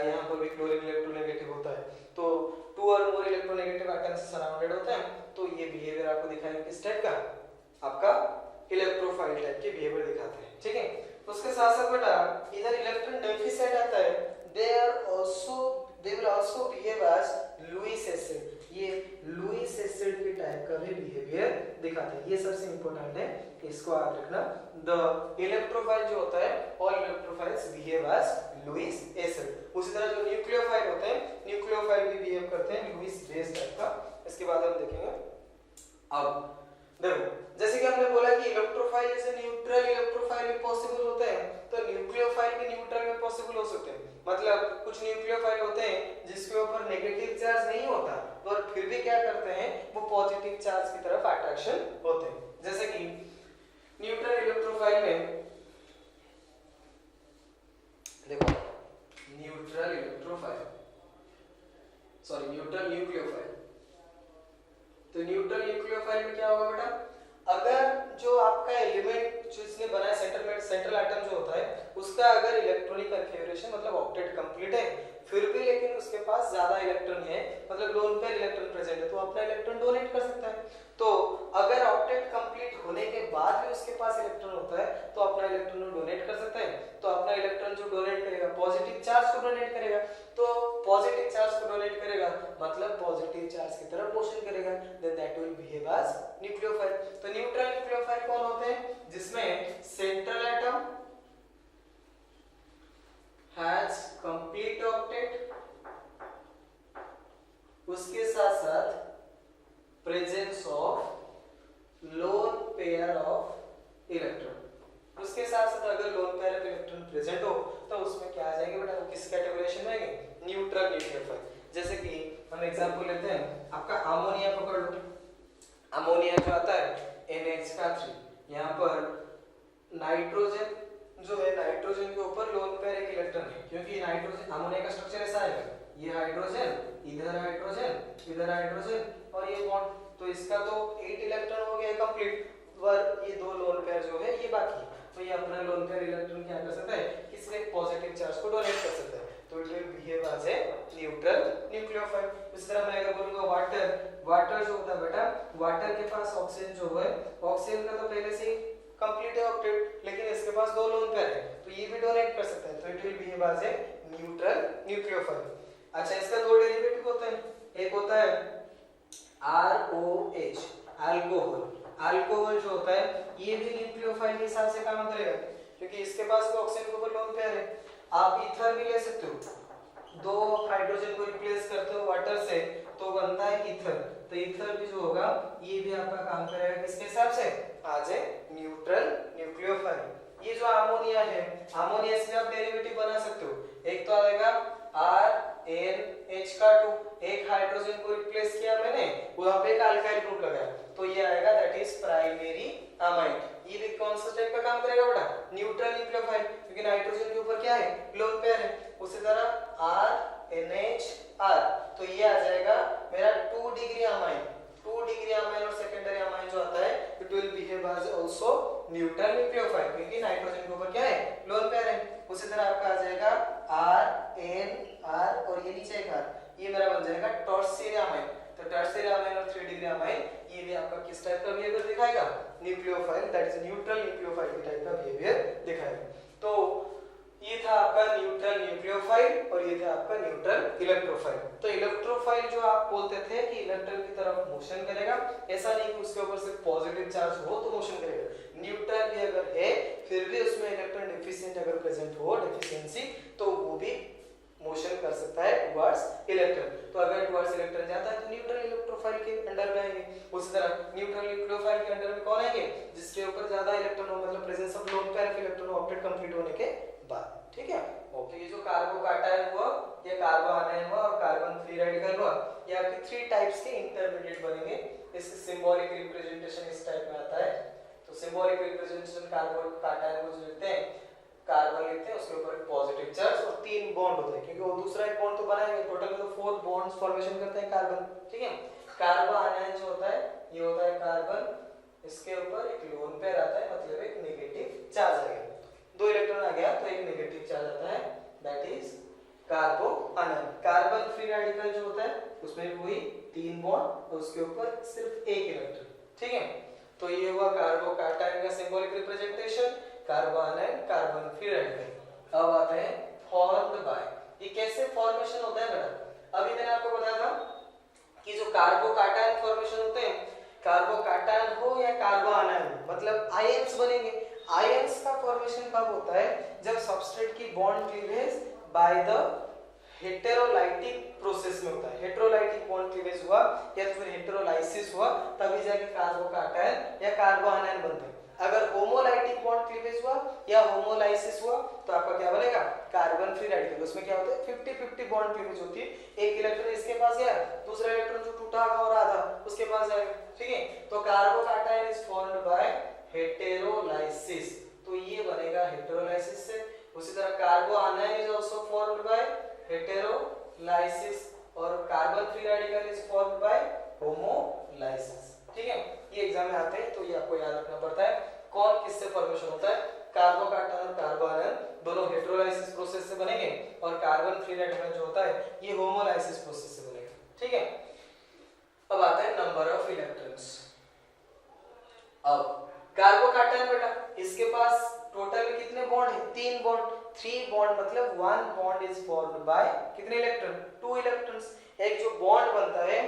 यहाँ पर भी क्लोरीन इलेक्ट्रोनेगेटिव होता है, तो 2 और मोर इलेक्ट्रोनेगेटिव आइटम से सराउंडेड होते हैं। तो ये बिहेवियर आपको दिखाएंगे किस टाइप का, आपका इलेक्ट्रोफाइल टाइप के बिहेवियर दिखाते हैं, ठीक है। उसके साथ साथ बेटा इधर इलेक्ट्रॉन डेफिसिएंट आता है, they will also behave as Lewis acid, ये लुईस एसिड के टाइप का भी बिहेवियर दिखाते हैं। ये सबसे इंपॉर्टेंट है, इसको याद रखना। द इलेक्ट्रोफाइल जो होता है all electrophiles behave as Lewis acid. उसी तरह जो न्यूक्लियोफाइल होते हैं, न्यूक्लियोफाइल भी बिहेव करते हैं लुईस बेस टाइप का। इसके बाद हम देखेंगे। अब देखो जैसे कि हमने बोला कि इलेक्ट्रोफाइल से न्यूट्रल इलेक्ट्रोफाइल भी पॉसिबल होते हैं, तो न्यूक्लियोफाइल भी न्यूट्रल में पॉसिबल हो सकते हैं। मतलब कुछ न्यूक्लियोफाइल होते हैं जिसके ऊपर नेगेटिव चार्ज नहीं होता और फिर भी क्या करते हैं, वो पॉजिटिव चार्ज की तरफ अट्रैक्शन होते हैं। जैसे कि न्यूट्रल इलेक्ट्रोफाइल में देखो, neutral electrophile sorry neutral nucleophile, तो न्यूट्रल न्यूक्लियोफाइल में क्या होगा बेटा, अगर जो आपका एलिमेंट जो इसने बनाया सेंट्रल एटम जो होता है उसका अगर इलेक्ट्रॉनिक कन्फिगरेशन मतलब ऑक्टेट कंप्लीट है, फिर भी लेकिन उसके पास ज्यादा इलेक्ट्रॉन है, मतलब लोन पेयर इलेक्ट्रॉन प्रेजेंट है, तो अपना इलेक्ट्रॉन डोनेट कर सकता है। तो अगर ऑक्टेट कंप्लीट होने के बाद भी उसके पास इलेक्ट्रॉन होता है तो अपना इलेक्ट्रॉन डोनेट कर सकता है। तो अपना इलेक्ट्रॉन जो डोनेट करेगा पॉजिटिव चार्ज को डोनेट करेगा, तो पॉजिटिव चार्ज को डोनेट करेगा मतलब पॉजिटिव चार्ज की तरफ मोशन करेगा, then that will behave as nucleophile. तो न्यूट्रल न्यूक्लियोफाइल कौन होते हैं, जिसमें central atom has complete octet, उसके साथ साथ presence of lone pair of electron, उसके साथ साथ अगर lone pair of electron present हो तो उसमें क्या आ जाएंगे बेटा, वो किस कैटेगराइजेशन में आएंगे, न्यूट्रल न्यूक्लियोफाइल। जैसे कि हम एग्जांपल लेते हैं, आपका अमोनिया पकड़ लो, अमोनिया जो आता है NH3, यहाँ पर नाइट्रोजन जो है, नाइट्रोजन के ऊपर लोन पेयर एक इलेक्ट्रॉन है, क्योंकि नाइट्रोजन अमोनिया का स्ट्रक्चर ऐसा है, ये हाइड्रोजन इधर हाइड्रोजन इधर हाइड्रोजन और ये बॉन्ड, तो इसका तो 8 इलेक्ट्रॉन हो गया कंप्लीट, पर ये 2 लोन पेयर जो है ये बाकी है। तो ये अपना लोन पेयर इलेक्ट्रॉन क्या कर सकता है, किसी एक पॉजिटिव चार्ज को डोनेट कर सकता है, तो it will behave as a neutral nucleophile. इस तरह मैं अगर बोलूंगा वाटर, वाटर जो होता है बेटा, वाटर के पास ऑक्सीजन जो है, ऑक्सीजन का तो पहले से ही कंप्लीट है ऑक्टेट, लेकिन इसके पास 2 लोन पेयर है, तो ये भी डोनेट कर सकता है, तो it will behave as a neutral nucleophile. अच्छा, इसका 2 डेरिवेटिव होते हैं, एक होता है ROH अल्कोहल, अल्कोहल जो होता है ये भी न्यूक्लियोफाइल के हिसाब से काम करेगा, क्योंकि इसके पास भी ऑक्सीजन के ऊपर लोन पेयर है। आप ईथर भी ले सकते हो, 2 हाइड्रोजन को रिप्लेस करते हो वाटर से तो बनता है ईथर, तो ईथर भी जो होगा ये भी आपका काम करेगा किसके हिसाब से, आज ए न्यूट्रल न्यूक्लियोफाइल। ये जो अमोनिया है, अमोनिया से आप डेरिवेटिव बना सकते हो, एक तो आएगा RNH2, एक हाइड्रोजन को रिप्लेस किया मैंने, वहां पे एक अल्काइल ग्रुप लगाया, तो ये आएगा दैट इज प्राइमरी अमाइन। ये भी कौन सा टाइप का काम करेगा बेटा, न्यूट्रल न्यूक्लियोफाइल, क्योंकि नाइट्रोजन के ऊपर क्या है, लोन पेयर है। उसी तरह RNHR, तो ये आ जाएगा मेरा 2 डिग्री अमाइन, 2 डिग्री अमाइन और सेकेंडरी अमाइन जो आता है it will behave as also neutral nucleophile, क्योंकि नाइट्रोजन के ऊपर क्या है, लोन पेयर है। उसी तरह आपका आ जाएगा RNR और ये नीचे एक R, ये मेरा बन जाएगा टर्शियरी अमाइन। तो तो टर्शियरी अमाइन और 3 डिग्री अमाइन ये भी आपका किस टाइप का बिहेवियर दिखाएगा, nucleophile, that is neutral nucleophile के टाइप का बिहेवियर दिखाएगा। तो ये था आपका न्यूट्रल न्यूक्लियोफाइल और ये था आपका न्यूट्रल इलेक्ट्रोफाइल। तो इलेक्ट्रोफाइल जो आप बोलते थे कि इलेक्ट्रॉन की तरफ मोशन करेगा, ऐसा नहीं कि उसके ऊपर सिर्फ पॉजिटिव चार्ज हो तो मोशन करेगा, न्यूट्रल भी अगर है फिर भी उसमें इलेक्ट्रॉन डेफिशिएंट अगर प्रेजेंट हो, डेफिशिएंसी, तो वो भी मोशन कर सकता है टुवर्ड्स इलेक्ट्रॉन। तो अगर टुवर्ड्स इलेक्ट्रॉन जाता है तो न्यूट्रल इलेक्ट्रोफाइल के अंडर में आएंगे। उसी तरह न्यूट्रल न्यूक्लियोफाइल के अंडर में कौन आएंगे, जिसके ऊपर ज्यादा इलेक्ट्रॉन हो, मतलब presence of lone pair of electron octet complete होने के बाद। ठीक है, ओके। ये जो कार्बोकैटायन हुआ, ये कार्बो आनायन हुआ और कार्बन फ्री रेडिकल हुआ, ये आपके 3 टाइप्स के इंटरमीडिएट बनेंगे। इसके सिंबॉलिक रिप्रेजेंटेशन इस टाइप में आता है। तो सिंबॉलिक रिप्रेजेंटेशन कार्बोकैटायन को जो लेते हैं, कार्बन लेते हैं, उसके ऊपर एक पॉजिटिव चार्ज और 3 बॉन्ड होते हैं, क्योंकि वो दूसरा एक बॉन्ड तो बनाएंगे, टोटल में तो 4 बॉन्ड्स फॉर्मेशन करते हैं कार्बन। ठीक है, कार्बो आनायन जो होता है ये होता है कार्बन, इसके ऊपर एक लोन पेयर आता है, मतलब एक नेगेटिव चार्ज आ गया, 2 इलेक्ट्रॉन आ गया तो एक नेगेटिव चार्ज आता है, that is carbanion. Carbon free radical जो होता है उसमें भी वही 3 बॉन्ड और उसके ऊपर सिर्फ एक इलेक्ट्रॉन। ठीक है, तो ये हुआ कार्बोकैटायन का symbolic representation, कार्बो आनायन, carbon free radical. अब आते हैं फॉर्म्ड बाय, ये कैसे फॉर्मेशन होता है बेटा। अभी मैंने आपको बताया था कि जो कार्बोकैटायन फॉर्मेशन होते हैं, कार्बोकैटायन हो या कार्बो आनायन, मतलब आयंस बनेंगे। आयंस का फॉर्मेशन कब होता है, जब सबस्ट्रेट की bond cleavage by the heterolytic process में होता है। हेटेरोलाइटिक बॉन्ड क्लीवेज हुआ या फिर हेटेरोलाइसिस हुआ, तभी जाके कार्बोकैटायन या कार्बो आनायन बनते हैं। अगर होमोलाइटिक बॉन्ड क्लीवेज हुआ या होमोलाइसिस हुआ तो आपका क्या बनेगा, कार्बन फ्री रेडिकल। उसमें क्या होता है, 50-50 बॉन्ड क्लीवेज होती है, एक इलेक्ट्रॉन इसके पास गया, दूसरा इलेक्ट्रॉन जो टूटा हुआ और आधा उसके पास जाएगा। ठीक है, तो carbocation is formed by heterolysis, तो ये बनेगा हेटेरोलाइसिस से। उसी तरह carbanion is also formed by heterolysis और carbon free radical is formed by homolysis. ठीक है, ये एग्जाम में आते हैं तो ये आपको याद रखना पड़ता है कौन किससे फॉर्मेशन होता है। कार्बोकैटायन और कार्बो आनायन दोनों हेटेरोलाइसिस प्रोसेस से बनेंगे और कार्बन फ्री रेडिकल जो होता है ये होमोलाइसिस प्रोसेस से बनेगा। ठीक है, अब आता है नंबर ऑफ इलेक्ट्रॉन्स। अब कार्बोकैटायन बेटा इसके पास टोटल में कितने बॉन्ड है, 3 बॉन्ड। 3 बॉन्ड मतलब 1 बॉन्ड इज फॉर्म्ड बाय कितने इलेक्ट्रॉन, 2 इलेक्ट्रॉन्स। एक जो बॉन्ड बनता है,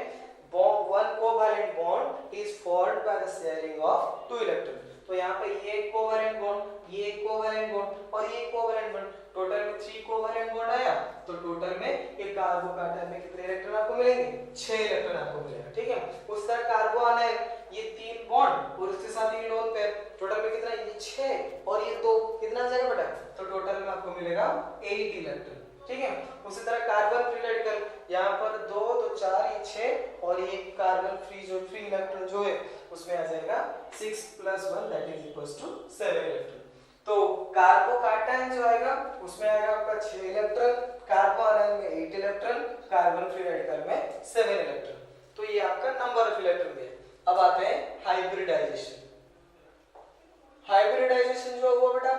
one covalent bond is formed by the sharing of 2 electrons। तो यहाँ पे ये कोवेलेंट बॉन्ड, ये कोवेलेंट बॉन्ड और ये कोवेलेंट बॉन्ड, टोटल में 3 कोवेलेंट बॉन्ड आया। तो टोटल में एक कार्बोकैटायन में कितने इलेक्ट्रॉन आपको मिलेंगे, 6 इलेक्ट्रॉन आपको मिलेगा। ठीक है, उस तरह कार्बो आनायन ये 3 बॉन्ड और उसके साथ ही लोन पेयर, टोटल में कितना, ये 6 और ये 2, कितना आ जाएगा बेटा, तो टोटल में आपको मिलेगा 8 इलेक्ट्रॉन। ठीक है, उसी तरह कार्बन फ्री रेडिकल, यहाँ पर 2 तो 4 ये 6 और ये कार्बन फ्री जो फ्री इलेक्ट्रॉन जो है उसमें आ जाएगा 6 + 1 that is equals to 7 electron. तो कार्बोकैटायन जो आएगा उसमें आएगा आपका 6 इलेक्ट्रॉन, कार्बो आनायन में 8 इलेक्ट्रॉन, कार्बन फ्री रेडिकल में 7 इलेक्ट्रॉन। तो ये आपका नंबर ऑफ इलेक्ट्रॉन है। अब आते हैं हाइब्रिडाइजेशन। हाइब्रिडाइजेशन जो हुआ बेटा,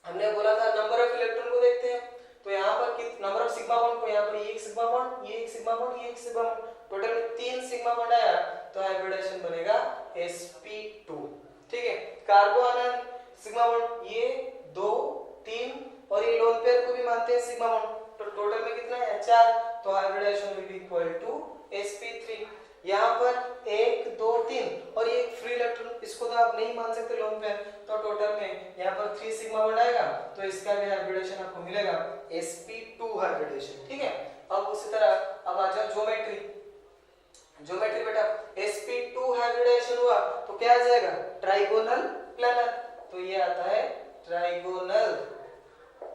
हमने बोला था नंबर ऑफ इलेक्ट्रॉन को देखते हैं, तो यहाँ पर नंबर ऑफ सिग्मा बॉन्ड को, यहाँ पर ये एक सिग्मा बॉन्ड, ये एक सिग्मा बॉन्ड, ये एक सिग्मा बॉन्ड, टोटल में 3 सिग्मा बॉन्ड आया, तो हाइब्रिडाइजेशन बनेगा sp2। ठीक है, कार्बो आनायन सिग्मा बॉन्ड ये 2 3 और ये लोन पेयर को भी मानते हैं सिग्मा बॉन्ड, तो टोटल में कितना है 4, तो hybridization will be equal to sp3। यहाँ पर 1 2 3 और ये फ्री इलेक्ट्रॉन, इसको तो आप नहीं मान सकते लोन पेयर, तो टोटल में यहाँ पर 3 सिग्मा बॉन्ड आएगा, तो इसका भी हाइब्रिडेशन आपको मिलेगा sp2 हाइब्रिडेशन। ठीक है, अब उसी तरह अब आ जाओ ज्योमेट्री। ज्योमेट्री बेटा sp2 हाइब्रिडेशन हुआ तो क्या आ जाएगा, ट्राइगोनल प्लानर, तो ये आता है ट्राइगोनल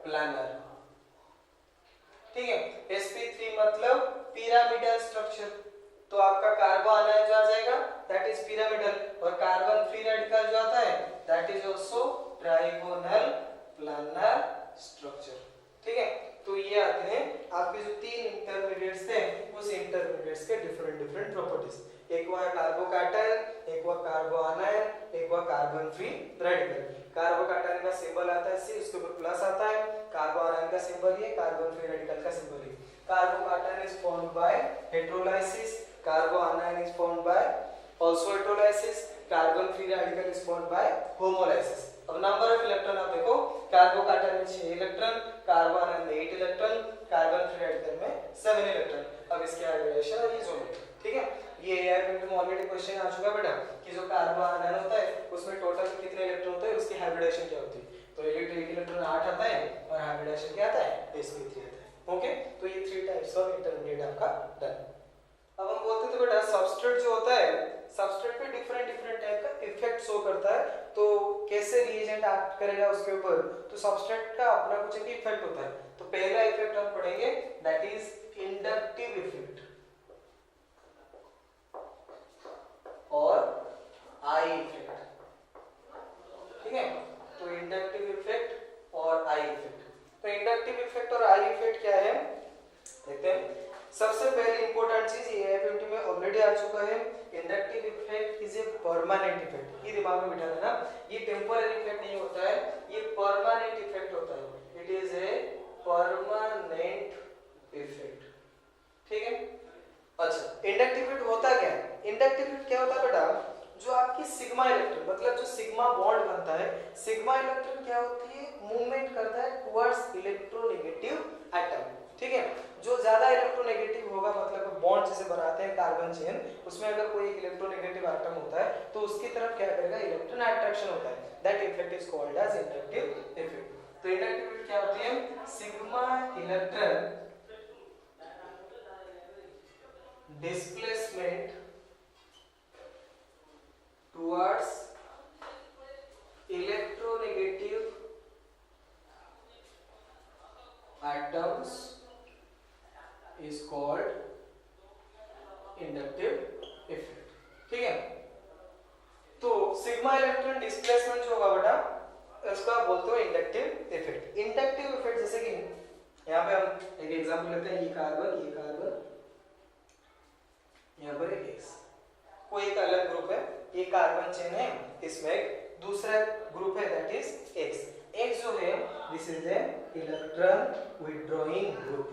प्लानर। ठीक है, sp3 मतलब पिरामिडल स्ट्रक्चर, तो आपका कार्बो आनायन जो आ जाएगा दैट इज पिरामिडल और कार्बन फ्री रेडिकल जो आता है that is also trigonal planner structure. ठीक है, तो ये आते हैं आपके जो 3 इंटरमीडिएट्स थे, उस इंटरमीडिएट्स के डिफरेंट प्रॉपर्टीज। एक हुआ कार्बोकैटायन, एक हुआ कार्बो आनायन, एक हुआ कार्बन फ्री रेडिकल। कार्बोकैटायन का सिंबल आता है C, उसके ऊपर प्लस आता है, कार्बो आनायन का सिंबल ये, कार्बन फ्री रेडिकल का सिंबल ये। Carbocation is formed by heterolysis, carbanion is formed by phosphoetolysis, carbon free radical is formed by homolysis. अब नंबर ऑफ इलेक्ट्रॉन आप देखो, कार्बोकैटायन में 6 इलेक्ट्रॉन, कार्बोआनायन में 8 इलेक्ट्रॉन, कार्बन फ्री रेडिकल में 7 इलेक्ट्रॉन। अब इसके हाइब्रिडेशन और ये जोन, ठीक है। ये एआईएफएम में ऑलरेडी क्वेश्चन आ चुका है बेटा कि जो कार्बोआनायन होता है उसमें टोटल कितने इलेक्ट्रॉन होते हैं, उसकी हाइब्रिडेशन क्या होती है। तो इलेक्ट्रॉन 8 आता है और हाइब्रिडेशन क्या आता है, sp3 आता है। ओके, तो ये 3 टाइप्स ऑफ इंटरमीडिएट आपका डन। अब हम बोलते थे बेटा सबस्ट्रेट जो होता है, सबस्ट्रेट पे डिफरेंट डिफरेंट टाइप का इफेक्ट शो करता है। तो कैसे रिएजेंट एक्ट करेगा उसके ऊपर, तो सबस्ट्रेट का अपना कुछ एक इफेक्ट होता है। तो पहला इफेक्ट हम पढ़ेंगे दैट इज इंडक्टिव इफेक्ट और आई इफेक्ट, ठीक है। तो इंडक्टिव इफेक्ट और आई इफेक्ट। तो इंडक्टिव इफेक्ट और आई इफेक्ट क्या है देखते हैं। सबसे पहले इंपॉर्टेंट चीज ये एफएमटी में ऑलरेडी आ चुका है, inductive effect is a permanent effect. ये दिमाग में बिठा लेना, ये टेम्पररी इफेक्ट नहीं होता है, ये परमानेंट इफेक्ट होता है। It is a permanent effect, ठीक है। अच्छा, इंडक्टिव इफेक्ट होता क्या है, इंडक्टिव इफेक्ट क्या होता है बेटा, जो आपकी सिग्मा इलेक्ट्रॉन मतलब जो सिग्मा बॉन्ड बनता है, सिग्मा इलेक्ट्रॉन क्या होती है, मूवमेंट करता है टुवर्ड्स इलेक्ट्रोनेगेटिव एटम, ठीक है। जो ज्यादा इलेक्ट्रोनेगेटिव होगा मतलब बॉन्ड जैसे बनाते हैं कार्बन चेन, उसमें अगर कोई एक इलेक्ट्रोनेगेटिव एटम होता है तो उसकी तरफ क्या करेगा, इलेक्ट्रॉन अट्रैक्शन होता है। That effect is called as inductive effect. तो इंडक्टिव इफेक्ट क्या होती है, sigma electron displacement towards electronegative atoms is called inductive effect, ठीक है। तो सिग्मा इलेक्ट्रॉन डिस्प्लेसमेंट जो होगा बेटा उसको आप बोलते हो इंडक्टिव इफेक्ट। इंडक्टिव इफेक्ट जैसे कि यहाँ पे हम एक एग्जांपल लेते हैं, ये कार्बन यहाँ पर एक एक्स, कोई एक अलग ग्रुप है, ये कार्बन चेन है, इसमें एक दूसरा ग्रुप है दैट इज एक्स। एक्स जो है this is a electron withdrawing group,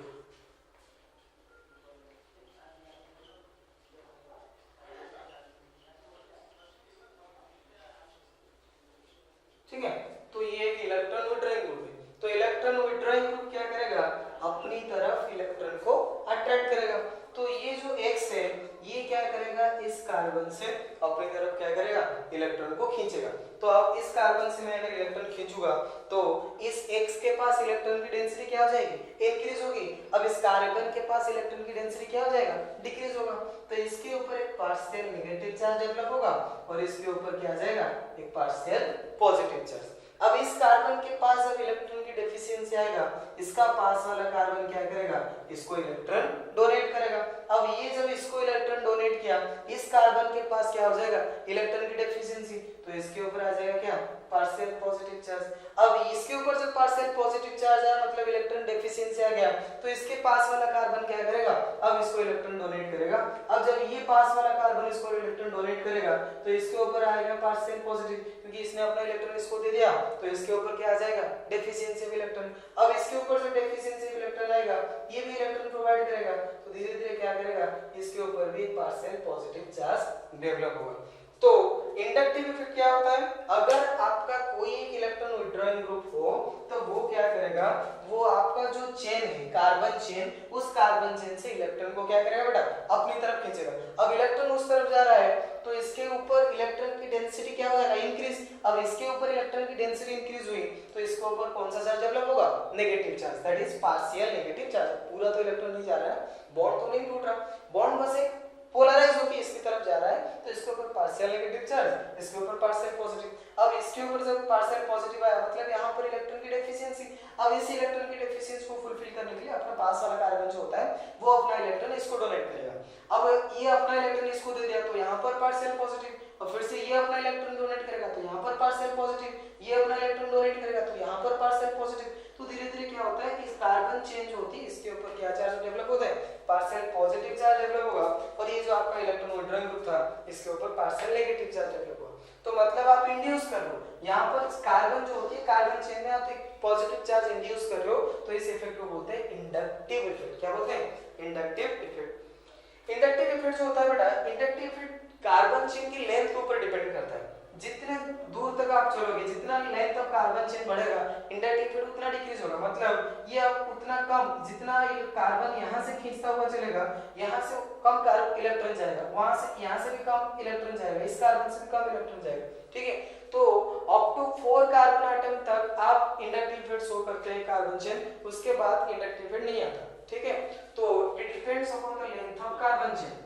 ठीक है। तो ये एक इलेक्ट्रॉन विथड्रॉइंग ग्रुप है। तो इलेक्ट्रॉन विथड्रॉइंग ग्रुप क्या करेगा, अपनी तरफ इलेक्ट्रॉन को अट्रैक्ट करेगा। तो ये जो एक्स है ये क्या करेगा, इस कार्बन से अपनी तरफ क्या करेगा, इलेक्ट्रॉन को खींचेगा। तो अब इस कार्बन से मैं अगर इलेक्ट्रॉन खींचूंगा तो इस एक्स के पास इलेक्ट्रॉन की डेंसिटी क्या हो जाएगी, इंक्रीज होगी। अब इस कार्बन के पास इलेक्ट्रॉन की डेंसिटी क्या हो जाएगा, डिक्रीज होगा। तो इसके ऊपर एक पार्शियल नेगेटिव चार्ज डेवलप होगा और इसके ऊपर क्या आ जाएगा, एक पार्शियल पॉजिटिव चार्ज। अब इस कार्बन के पास जब इलेक्ट्रॉन की डेफिशिएंसी आएगा, इसका पास वाला कार्बन क्या करेगा, इसको इलेक्ट्रॉन डोनेट करेगा। अब ये जब इसको इलेक्ट्रॉन डोनेट किया, इस कार्बन के पास क्या हो जाएगा, इलेक्ट्रॉन की डेफिशिएंसी, तो इसके ऊपर आ जाएगा क्या, पार्शियल पॉजिटिव चार्ज। अब इसके ऊपर जब पार्शियल पॉजिटिव चार्ज आया मतलब इलेक्ट्रॉन डेफिशिएंसी आ गया, तो इसके पास वाला कार्बन क्या करेगा, अब इसको इलेक्ट्रॉन डोनेट करेगा। अब जब ये पास वाला कार्बन इसको इलेक्ट्रॉन डोनेट करेगा तो इसके ऊपर आएगा पार्शियल पॉजिटिव, क्योंकि इसने अपना इलेक्ट्रॉन इसको दे दिया, तो इसके ऊपर क्या आ जाएगा, डेफिशिएंसी ऑफ इलेक्ट्रॉन। अब इसके ऊपर जो डेफिशिएंसी ऑफ इलेक्ट्रॉन आएगा, ये भी इलेक्ट्रॉन प्रोवाइड करेगा, तो धीरे धीरे क्या करेगा, इसके ऊपर भी पार्शियल पॉजिटिव चार्ज डेवलप होगा। तो इंडक्टिव इफेक्ट क्या होता है, अगर आपका कोई एक इलेक्ट्रॉन विथड्रॉइंग ग्रुप हो तो वो क्या करेगा, वो आपका जो चेन है कार्बन चेन, उस कार्बन चेन से इलेक्ट्रॉन को क्या करेगा बेटा, अपनी तरफ खींचेगा। अब इलेक्ट्रॉन उस तरफ जा रहा है तो इसके ऊपर इलेक्ट्रॉन की डेंसिटी क्या हो जाएगा, इंक्रीज। अब इसके ऊपर इलेक्ट्रॉन की डेंसिटी इंक्रीज हुई तो इसके ऊपर कौन सा चार्ज डेवलप होगा, negative charge, that is partial negative charge. पूरा तो इलेक्ट्रॉन नहीं जा रहा है, बॉन्ड तो नहीं टूट रहा, बॉन्ड बस एक पोलराइज होकर इसकी तरफ जा रहा है, तो इसके ऊपर पार्शियल नेगेटिव चार्ज, इसके ऊपर पार्शियल पॉजिटिव। अब इसके ऊपर जब पार्शियल पॉजिटिव आया मतलब यहाँ पर इलेक्ट्रॉन की डेफिशिएंसी। अब इस इलेक्ट्रॉन की डेफिशिएंसी को फुलफिल करने के लिए अपना पास वाला कार्बन जो होता है वो अपना इलेक्ट्रॉन इसको डोनेट करेगा। अब ये अपना इलेक्ट्रॉन इसको दे दिया तो यहाँ पर पार्शियल पॉजिटिव, और फिर से ये अपना इलेक्ट्रॉन डोनेट करेगा तो यहाँ पर पार्शियल पॉजिटिव, ये अपना इलेक्ट्रॉन डोनेट करेगा तो यहाँ पर पार्शियल पॉजिटिव। तो धीरे धीरे क्या होता है, इस कार्बन चेन जो होती है इसके ऊपर क्या चार्ज डेवलप होता है, पार्शियल पॉजिटिव चार्ज डेवलप होगा, और ये जो आपका इलेक्ट्रॉन विथड्रॉइंग ग्रुप था इसके ऊपर पार्शियल नेगेटिव चार्ज डेवलप होगा। तो मतलब आप इंड्यूस कर लो, यहाँ पर कार्बन जो होती है कार्बन चेन में आप एक पॉजिटिव चार्ज इंड्यूस कर रहे हो, तो इस इफेक्ट को बोलते हैं इंडक्टिव इफेक्ट। क्या बोलते हैं, इंडक्टिव इफेक्ट। इंडक्टिव इफेक्ट जो होता है बेटा, इंडक्टिव इफेक्ट कार्बन चेन की लेंथ के ऊपर डिपेंड करता है। जितने दूर तक आप चलोगे, जितना लेंथ ऑफ कार्बन चेन बढ़ेगा, इंडक्टिव इफेक्ट उतना डिक्रीज होगा। मतलब ये अब उतना कम, जितना कार्बन यहाँ से खींचता हुआ चलेगा, यहाँ से कम कार्बन इलेक्ट्रॉन जाएगा, वहां से यहाँ से भी कम इलेक्ट्रॉन जाएगा, इस कार्बन से भी कम इलेक्ट्रॉन जाएगा। ठीक है, तो अप टू 4 कार्बन आइटम तक आप इंडक्टिव इफेक्ट शो करते हैं कार्बन चेन, उसके बाद इंडक्टिव इफेक्ट नहीं आता। ठीक है, तो it depends upon the length of carbon chain.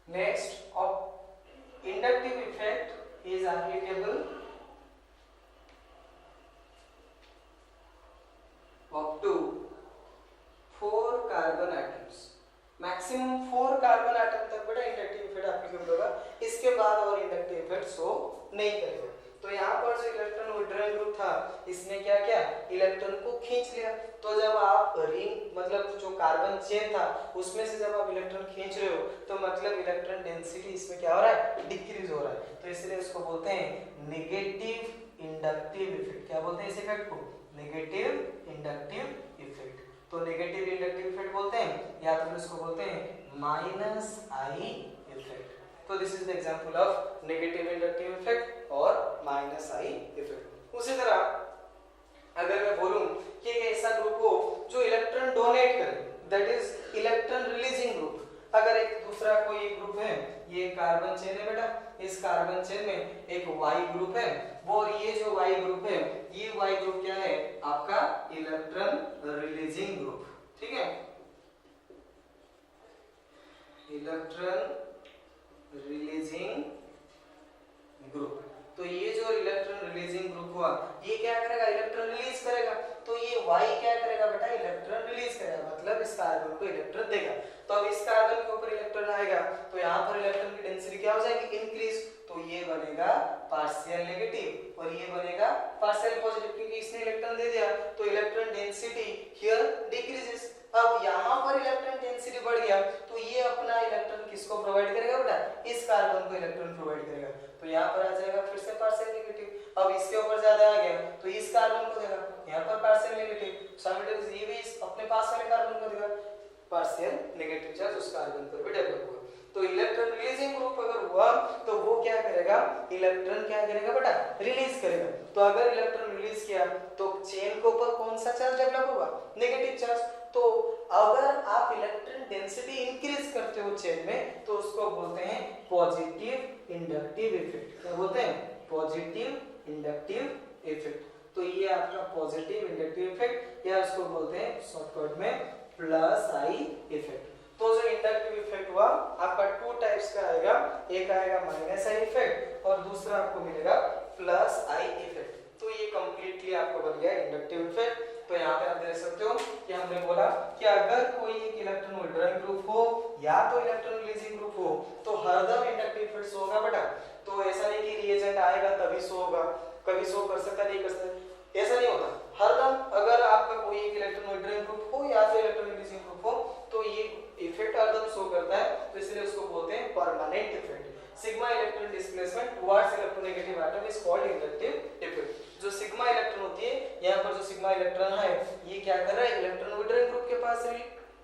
Next, of inductive effect is applicable up to 4 carbon atoms. Maximum 4 carbon atom तक बेटा इंडक्टिव इफेक्ट एप्लीकेबल होगा, इसके बाद और इंडक्टिव इफेक्ट शो नहीं करेगा। तो यहाँ पर जो इलेक्ट्रॉन विड्रॉइंग ग्रुप था, इसने क्या किया, इलेक्ट्रॉन को खींच लिया। तो जब आप रिंग मतलब जो कार्बन चेन था उसमें से जब आप इलेक्ट्रॉन खींच रहे हो, तो मतलब इलेक्ट्रॉन डेंसिटी इसमें क्या हो रहा है, डिक्रीज हो रहा है। तो इसलिए इसको बोलते हैं नेगेटिव इंडक्टिव इफेक्ट। क्या बोलते हैं इस इफेक्ट को, नेगेटिव इंडक्टिव इफेक्ट। तो नेगेटिव इंडक्टिव इफेक्ट बोलते हैं, या तो फिर इसको बोलते हैं माइनस आई इफेक्ट। तो this is the example of negative inductive effect और माइनस आई इफेक्ट। उसी तरह अगर मैं बोलूं कि एक ऐसा ग्रुप हो जो इलेक्ट्रॉन डोनेट करे, that is electron releasing group. अगर एक दूसरा कोई ग्रुप है, ये कार्बन चेन है बेटा, इस कार्बन चेन में एक वाई ग्रुप है, वो ये जो वाई ग्रुप है, ये वाई ग्रुप क्या है आपका, इलेक्ट्रॉन रिलीजिंग ग्रुप। ठीक है, इलेक्ट्रॉन रिलीजिंग ग्रुप। तो ये जो इलेक्ट्रॉन रिलीजिंग ग्रुप हुआ, ये क्या करेगा, इलेक्ट्रॉन रिलीज करेगा। तो ये वाई क्या करेगा बेटा, इलेक्ट्रॉन रिलीज करेगा, मतलब इस कार्बन को इलेक्ट्रॉन देगा। तो अब इस कार्बन के ऊपर इलेक्ट्रॉन आएगा, तो यहाँ पर इलेक्ट्रॉन की डेंसिटी क्या हो जाएगी, इंक्रीज। तो ये बनेगा पार्शियल नेगेटिव और ये बनेगा पार्शियल पॉजिटिव, क्योंकि इसने इलेक्ट्रॉन दे दिया तो इलेक्ट्रॉन डेंसिटी हियर डिक्रीजेस। अब यहाँ पर इलेक्ट्रॉन डेंसिटी बढ़ गया, तो ये अपना इलेक्ट्रॉन किसको प्रोवाइड करेगा बेटा, इस कार्बन को इलेक्ट्रॉन प्रोवाइड करेगा। तो यहाँ पर आ जाएगा फिर से पार्शियल नेगेटिव। अब इसके ऊपर ज्यादा आ गया तो इस कार्बन को देगा, यहाँ पर पार्शियल नेगेटिव। साइमल्टेनियसली ये भी अपने पास वाले कार्बन को देगा, पार्शियल नेगेटिव चार्ज उस कार्बन पर भी डेवलप होगा। तो इलेक्ट्रॉन रिलीजिंग ग्रुप अगर हुआ तो वो क्या करेगा, इलेक्ट्रॉन क्या करेगा बेटा, रिलीज करेगा। तो अगर इलेक्ट्रॉन रिलीज किया तो चेन के ऊपर कौन सा चार्ज डेवलप होगा, नेगेटिव चार्ज। तो अगर आप इलेक्ट्रॉन डेंसिटी इंक्रीज करते हो चेन में, तो उसको बोलते हैं पॉजिटिव इंडक्टिव इफेक्ट। क्या बोलते हैं, पॉजिटिव इंडक्टिव इफेक्ट। तो ये आपका पॉजिटिव इंडक्टिव इफेक्ट, या उसको बोलते हैं शॉर्टकट में प्लस आई इफेक्ट। तो जो इंडक्टिव इफेक्ट हुआ आपका 2 टाइप्स का आएगा, एक आएगा माइनस आई इफेक्ट और दूसरा आपको मिलेगा प्लस आई इफेक्ट। तो ये कंप्लीटली आपको बन गया इंडक्टिव इफेक्ट। तो यहाँ पे आप देख सकते हो कि हमने बोला कि अगर कोई एक इलेक्ट्रॉन विड्रॉइंग ग्रुप हो या तो इलेक्ट्रॉन रिलीजिंग ग्रुप हो, तो हरदम इंडक्टिव इफेक्ट होगा बेटा। तो ऐसा नहीं कि रिएजेंट आएगा तभी शो होगा, कभी शो कर सकता नहीं कर सकता, ऐसा नहीं होता। हरदम अगर आपका कोई एक इलेक्ट्रॉन विड्रॉइंग ग्रुप हो या तो इलेक्ट्रॉन रिलीजिंग ग्रुप हो, तो ये इफेक्ट हरदम शो करता है। तो इसलिए उसको बोलते हैं permanent effect. Sigma electron displacement towards electronegative atom is called inductive effect. जो सिग्मा इलेक्ट्रॉन होती है, यहाँ पर जो सिग्मा इलेक्ट्रॉन है ये क्या कर रहा है, इलेक्ट्रॉन विड्रॉइंग ग्रुप के पास से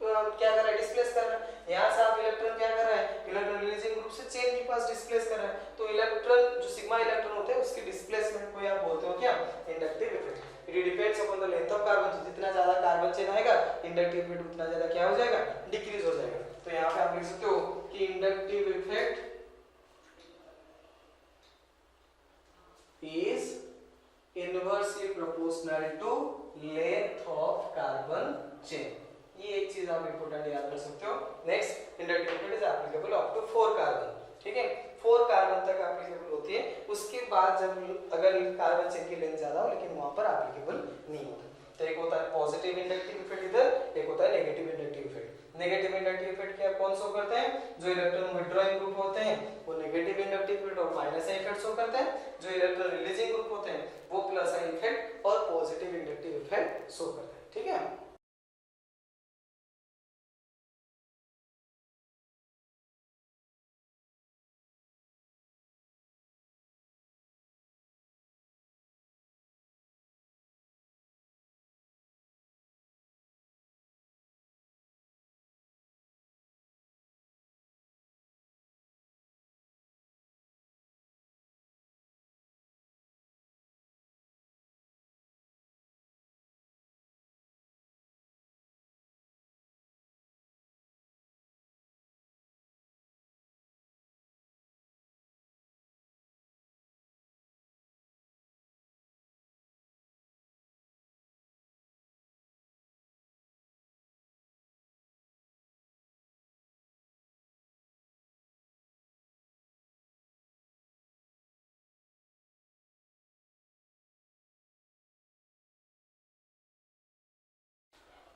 क्या कर रहा है, डिस्प्लेस कर रहा है। यहाँ से आप इलेक्ट्रॉन क्या कर रहा है, इलेक्ट्रॉन रिलीजिंग ग्रुप से चेन के पास डिस्प्लेस कर रहा है। तो इलेक्ट्रॉन जो सिग्मा इलेक्ट्रॉन होते हैं उसकी डिस्प्लेसमेंट को आप बोलते हो क्या, inductive effect. It depends upon the length of carbon. जितना ज्यादा कार्बन चेन आएगा, इंडक्टिव इफेक्ट उतना ज्यादा क्या हो जाएगा, डिक्रीज हो जाएगा। तो यहाँ पे आप लिख सकते हो कि inductive effect is inversely proportional to length of carbon chain। ये एक चीज आप इंपॉर्टेंट याद कर सकते हो। Next, inductive effect is applicable up to 4 carbon. ठीक है, 4 कार्बन तक एप्लीकेबल होती है। उसके बाद जब अगर कार्बन चेन की लेंथ ज्यादा हो लेकिन वहां पर एप्लीकेबल नहीं होता। तो एक होता है पॉजिटिव इंडक्टिव इफेक्ट इधर, एक होता है negative inductive effect. Negative inductive effect क्या कौन शो करते हैं, जो इलेक्ट्रॉन विड्रॉइंग ग्रुप होते हैं वो नेगेटिव इंडक्टिव इफेक्ट और माइनस आई इफेक्ट शो करते हैं। जो इलेक्ट्रॉन रिलीजिंग ग्रुप होते हैं वो प्लस आई इफेक्ट और पॉजिटिव इंडक्टिव इफेक्ट शो करते हैं। ठीक है।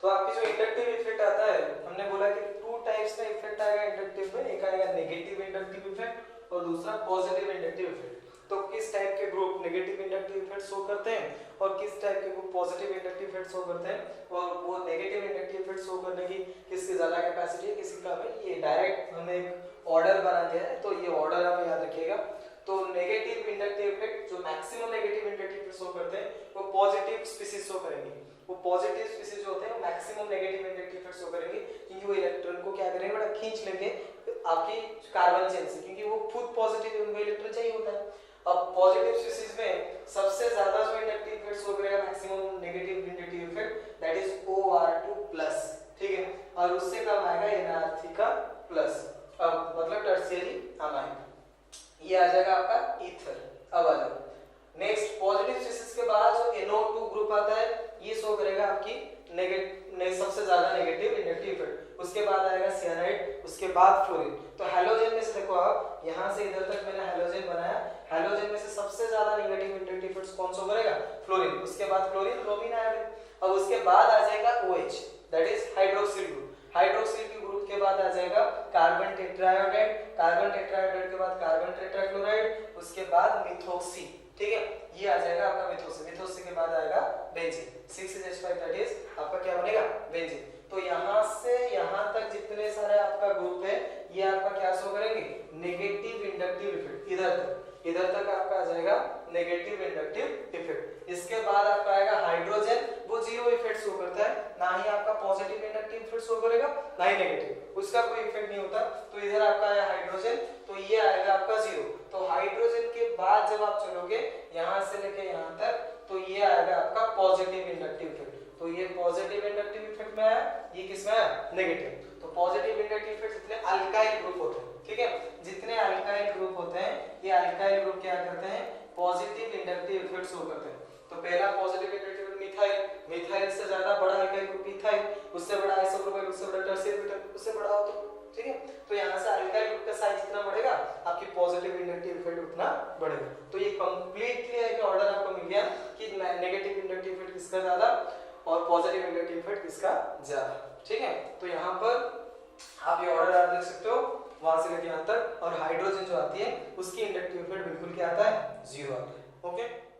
तो आपकी जो इंडक्टिव इफेक्ट आता है, हमने बोला कि टू टाइप्स का इफेक्ट आएगा इंडक्टिव में, एक आएगा नेगेटिव इंडक्टिव इफेक्ट और दूसरा पॉजिटिव इंडक्टिव इफेक्ट। तो किस टाइप के group negative inductive effect show करते हैं और किस टाइप के group positive inductive effect show करते हैं, और वो नेगेटिव इंडक्टिव इफेक्ट शो करने की किसकी ज्यादा कैपेसिटी है, किसी कम है, ये डायरेक्ट हमने एक ऑर्डर बना दिया है, तो ये ऑर्डर आप याद रखिएगा। तो नेगेटिव इंडक्टिव इफेक्ट जो maximum negative inductive effect show करते हैं वो पॉजिटिव स्पीशीज शो करेंगे। वो पॉजिटिव स्पीशीज जो होते हैं वो maximum negative inductive effect show करेंगे, क्योंकि वो इलेक्ट्रॉन को क्या करेंगे, बड़ा खींच लेंगे आपकी कार्बन चेन से, क्योंकि वो खुद पॉजिटिव है, उनको इलेक्ट्रॉन चाहिए होता है। अब पॉजिटिव स्पीशीज में सबसे ज्यादा जो इंडक्टिव इफेक्ट शो करेगा maximum negative inductive effect, that is OR2+, ठीक है, और उससे कम आएगा NR3 का प्लस, अब मतलब टर्शियरी अमाइन, ये आ जाएगा आपका ईथर। अब आ जाओ नेक्स्ट, पॉजिटिव स्पीशीज के बाद जो NO2 ग्रुप आता है ये शो करेगा आपकी सबसे ज्यादा नेगेटिव इंडक्टिव इफेक्ट, उसके बाद आएगा सियानाइड, उसके बाद फ्लोरीन। तो हैलोजन में से देखो आप यहां से इधर तक मैंने हैलोजन बनाया, हैलोजन में से सबसे ज्यादा नेगेटिव इंडक्टिव इफेक्ट्स कौन शो करेगा, फ्लोरीन, उसके बाद क्लोरीन, ब्रोमीन, आयोडीन, अब उसके बाद आ जाएगा OH, that is hydroxyl group, hydroxyl के ग्रुप के बाद आ जाएगा कार्बन टेट्रायोडाइड, कार्बन टेट्रायोडाइड के बाद कार्बन टेट्राक्लोराइड, उसके बाद मिथोक्सी, ठीक है, ये आ जाएगा आपका मिथोक्सी, मिथोक्सी के बाद आएगा बेंजीन, 6H5 दैट इज आपका क्या बनेगा, बेंजीन। तो यहाँ से यहाँ तक जितने सारे आपका ग्रुप है ये आपका क्या शो करेंगे, नेगेटिव इंडक्टिव इफेक्ट, इधर तक आपका आ जाएगा नेगेटिव इंडक्टिव इफेक्ट। इसके बाद आपका आएगा हाइड्रोजन, वो जीरो इफेक्ट शो करता है, ना ही आपका पॉजिटिव इंडक्टिव इफेक्ट शो करेगा ना ही नेगेटिव, उसका कोई इफेक्ट नहीं होता। तो इधर आपका आया हाइड्रोजन, तो ये आएगा आपका जीरो। तो हाइड्रोजन के बाद जब आप चलोगे यहाँ से लेके यहाँ तक, तो ये आएगा आपका पॉजिटिव इंडक्टिव इफेक्ट, तो ये पॉजिटिव इंडक्टिव इफेक्ट में आया, ये किसमें आया, नेगेटिव। तो पॉजिटिव इंडक्टिव इफेक्ट जितने अल्काइल ग्रुप होते हैं, ठीक है, जितने अल्काइल ग्रुप होते हैं ये अल्काइल ग्रुप क्या करते हैं, पॉजिटिव इंडक्टिव इफेक्ट शो करते हैं। तो पहला पॉजिटिव इंडक्टिव मिथाइल, मिथाइल से ज्यादा बड़ा अल्काइल ग्रुप इथाइल, उससे बड़ा आइसोप्रोपाइल, उससे बड़ा टर्शियरी, उससे बड़ा हो तो ठीक है। तो यहाँ से अल्काइल ग्रुप का साइज जितना बढ़ेगा आपकी पॉजिटिव इंडक्टिव इफेक्ट उतना बढ़ेगा। तो ये कंप्लीटली एक ऑर्डर आपको मिल गया कि नेगेटिव इंडक्टिव इफेक्ट किसका ज्यादा और पॉजिटिव इंडक्टिव इफेक्ट किसका ज्यादा, ठीक है। तो यहाँ पर आप ये ऑर्डर आप देख सकते हो, वहां से लेके यहाँ तक, और हाइड्रोजन जो आती है उसकी इंडक्टिव इफेक्ट बिल्कुल क्या आता है, जीरो आता है, ओके।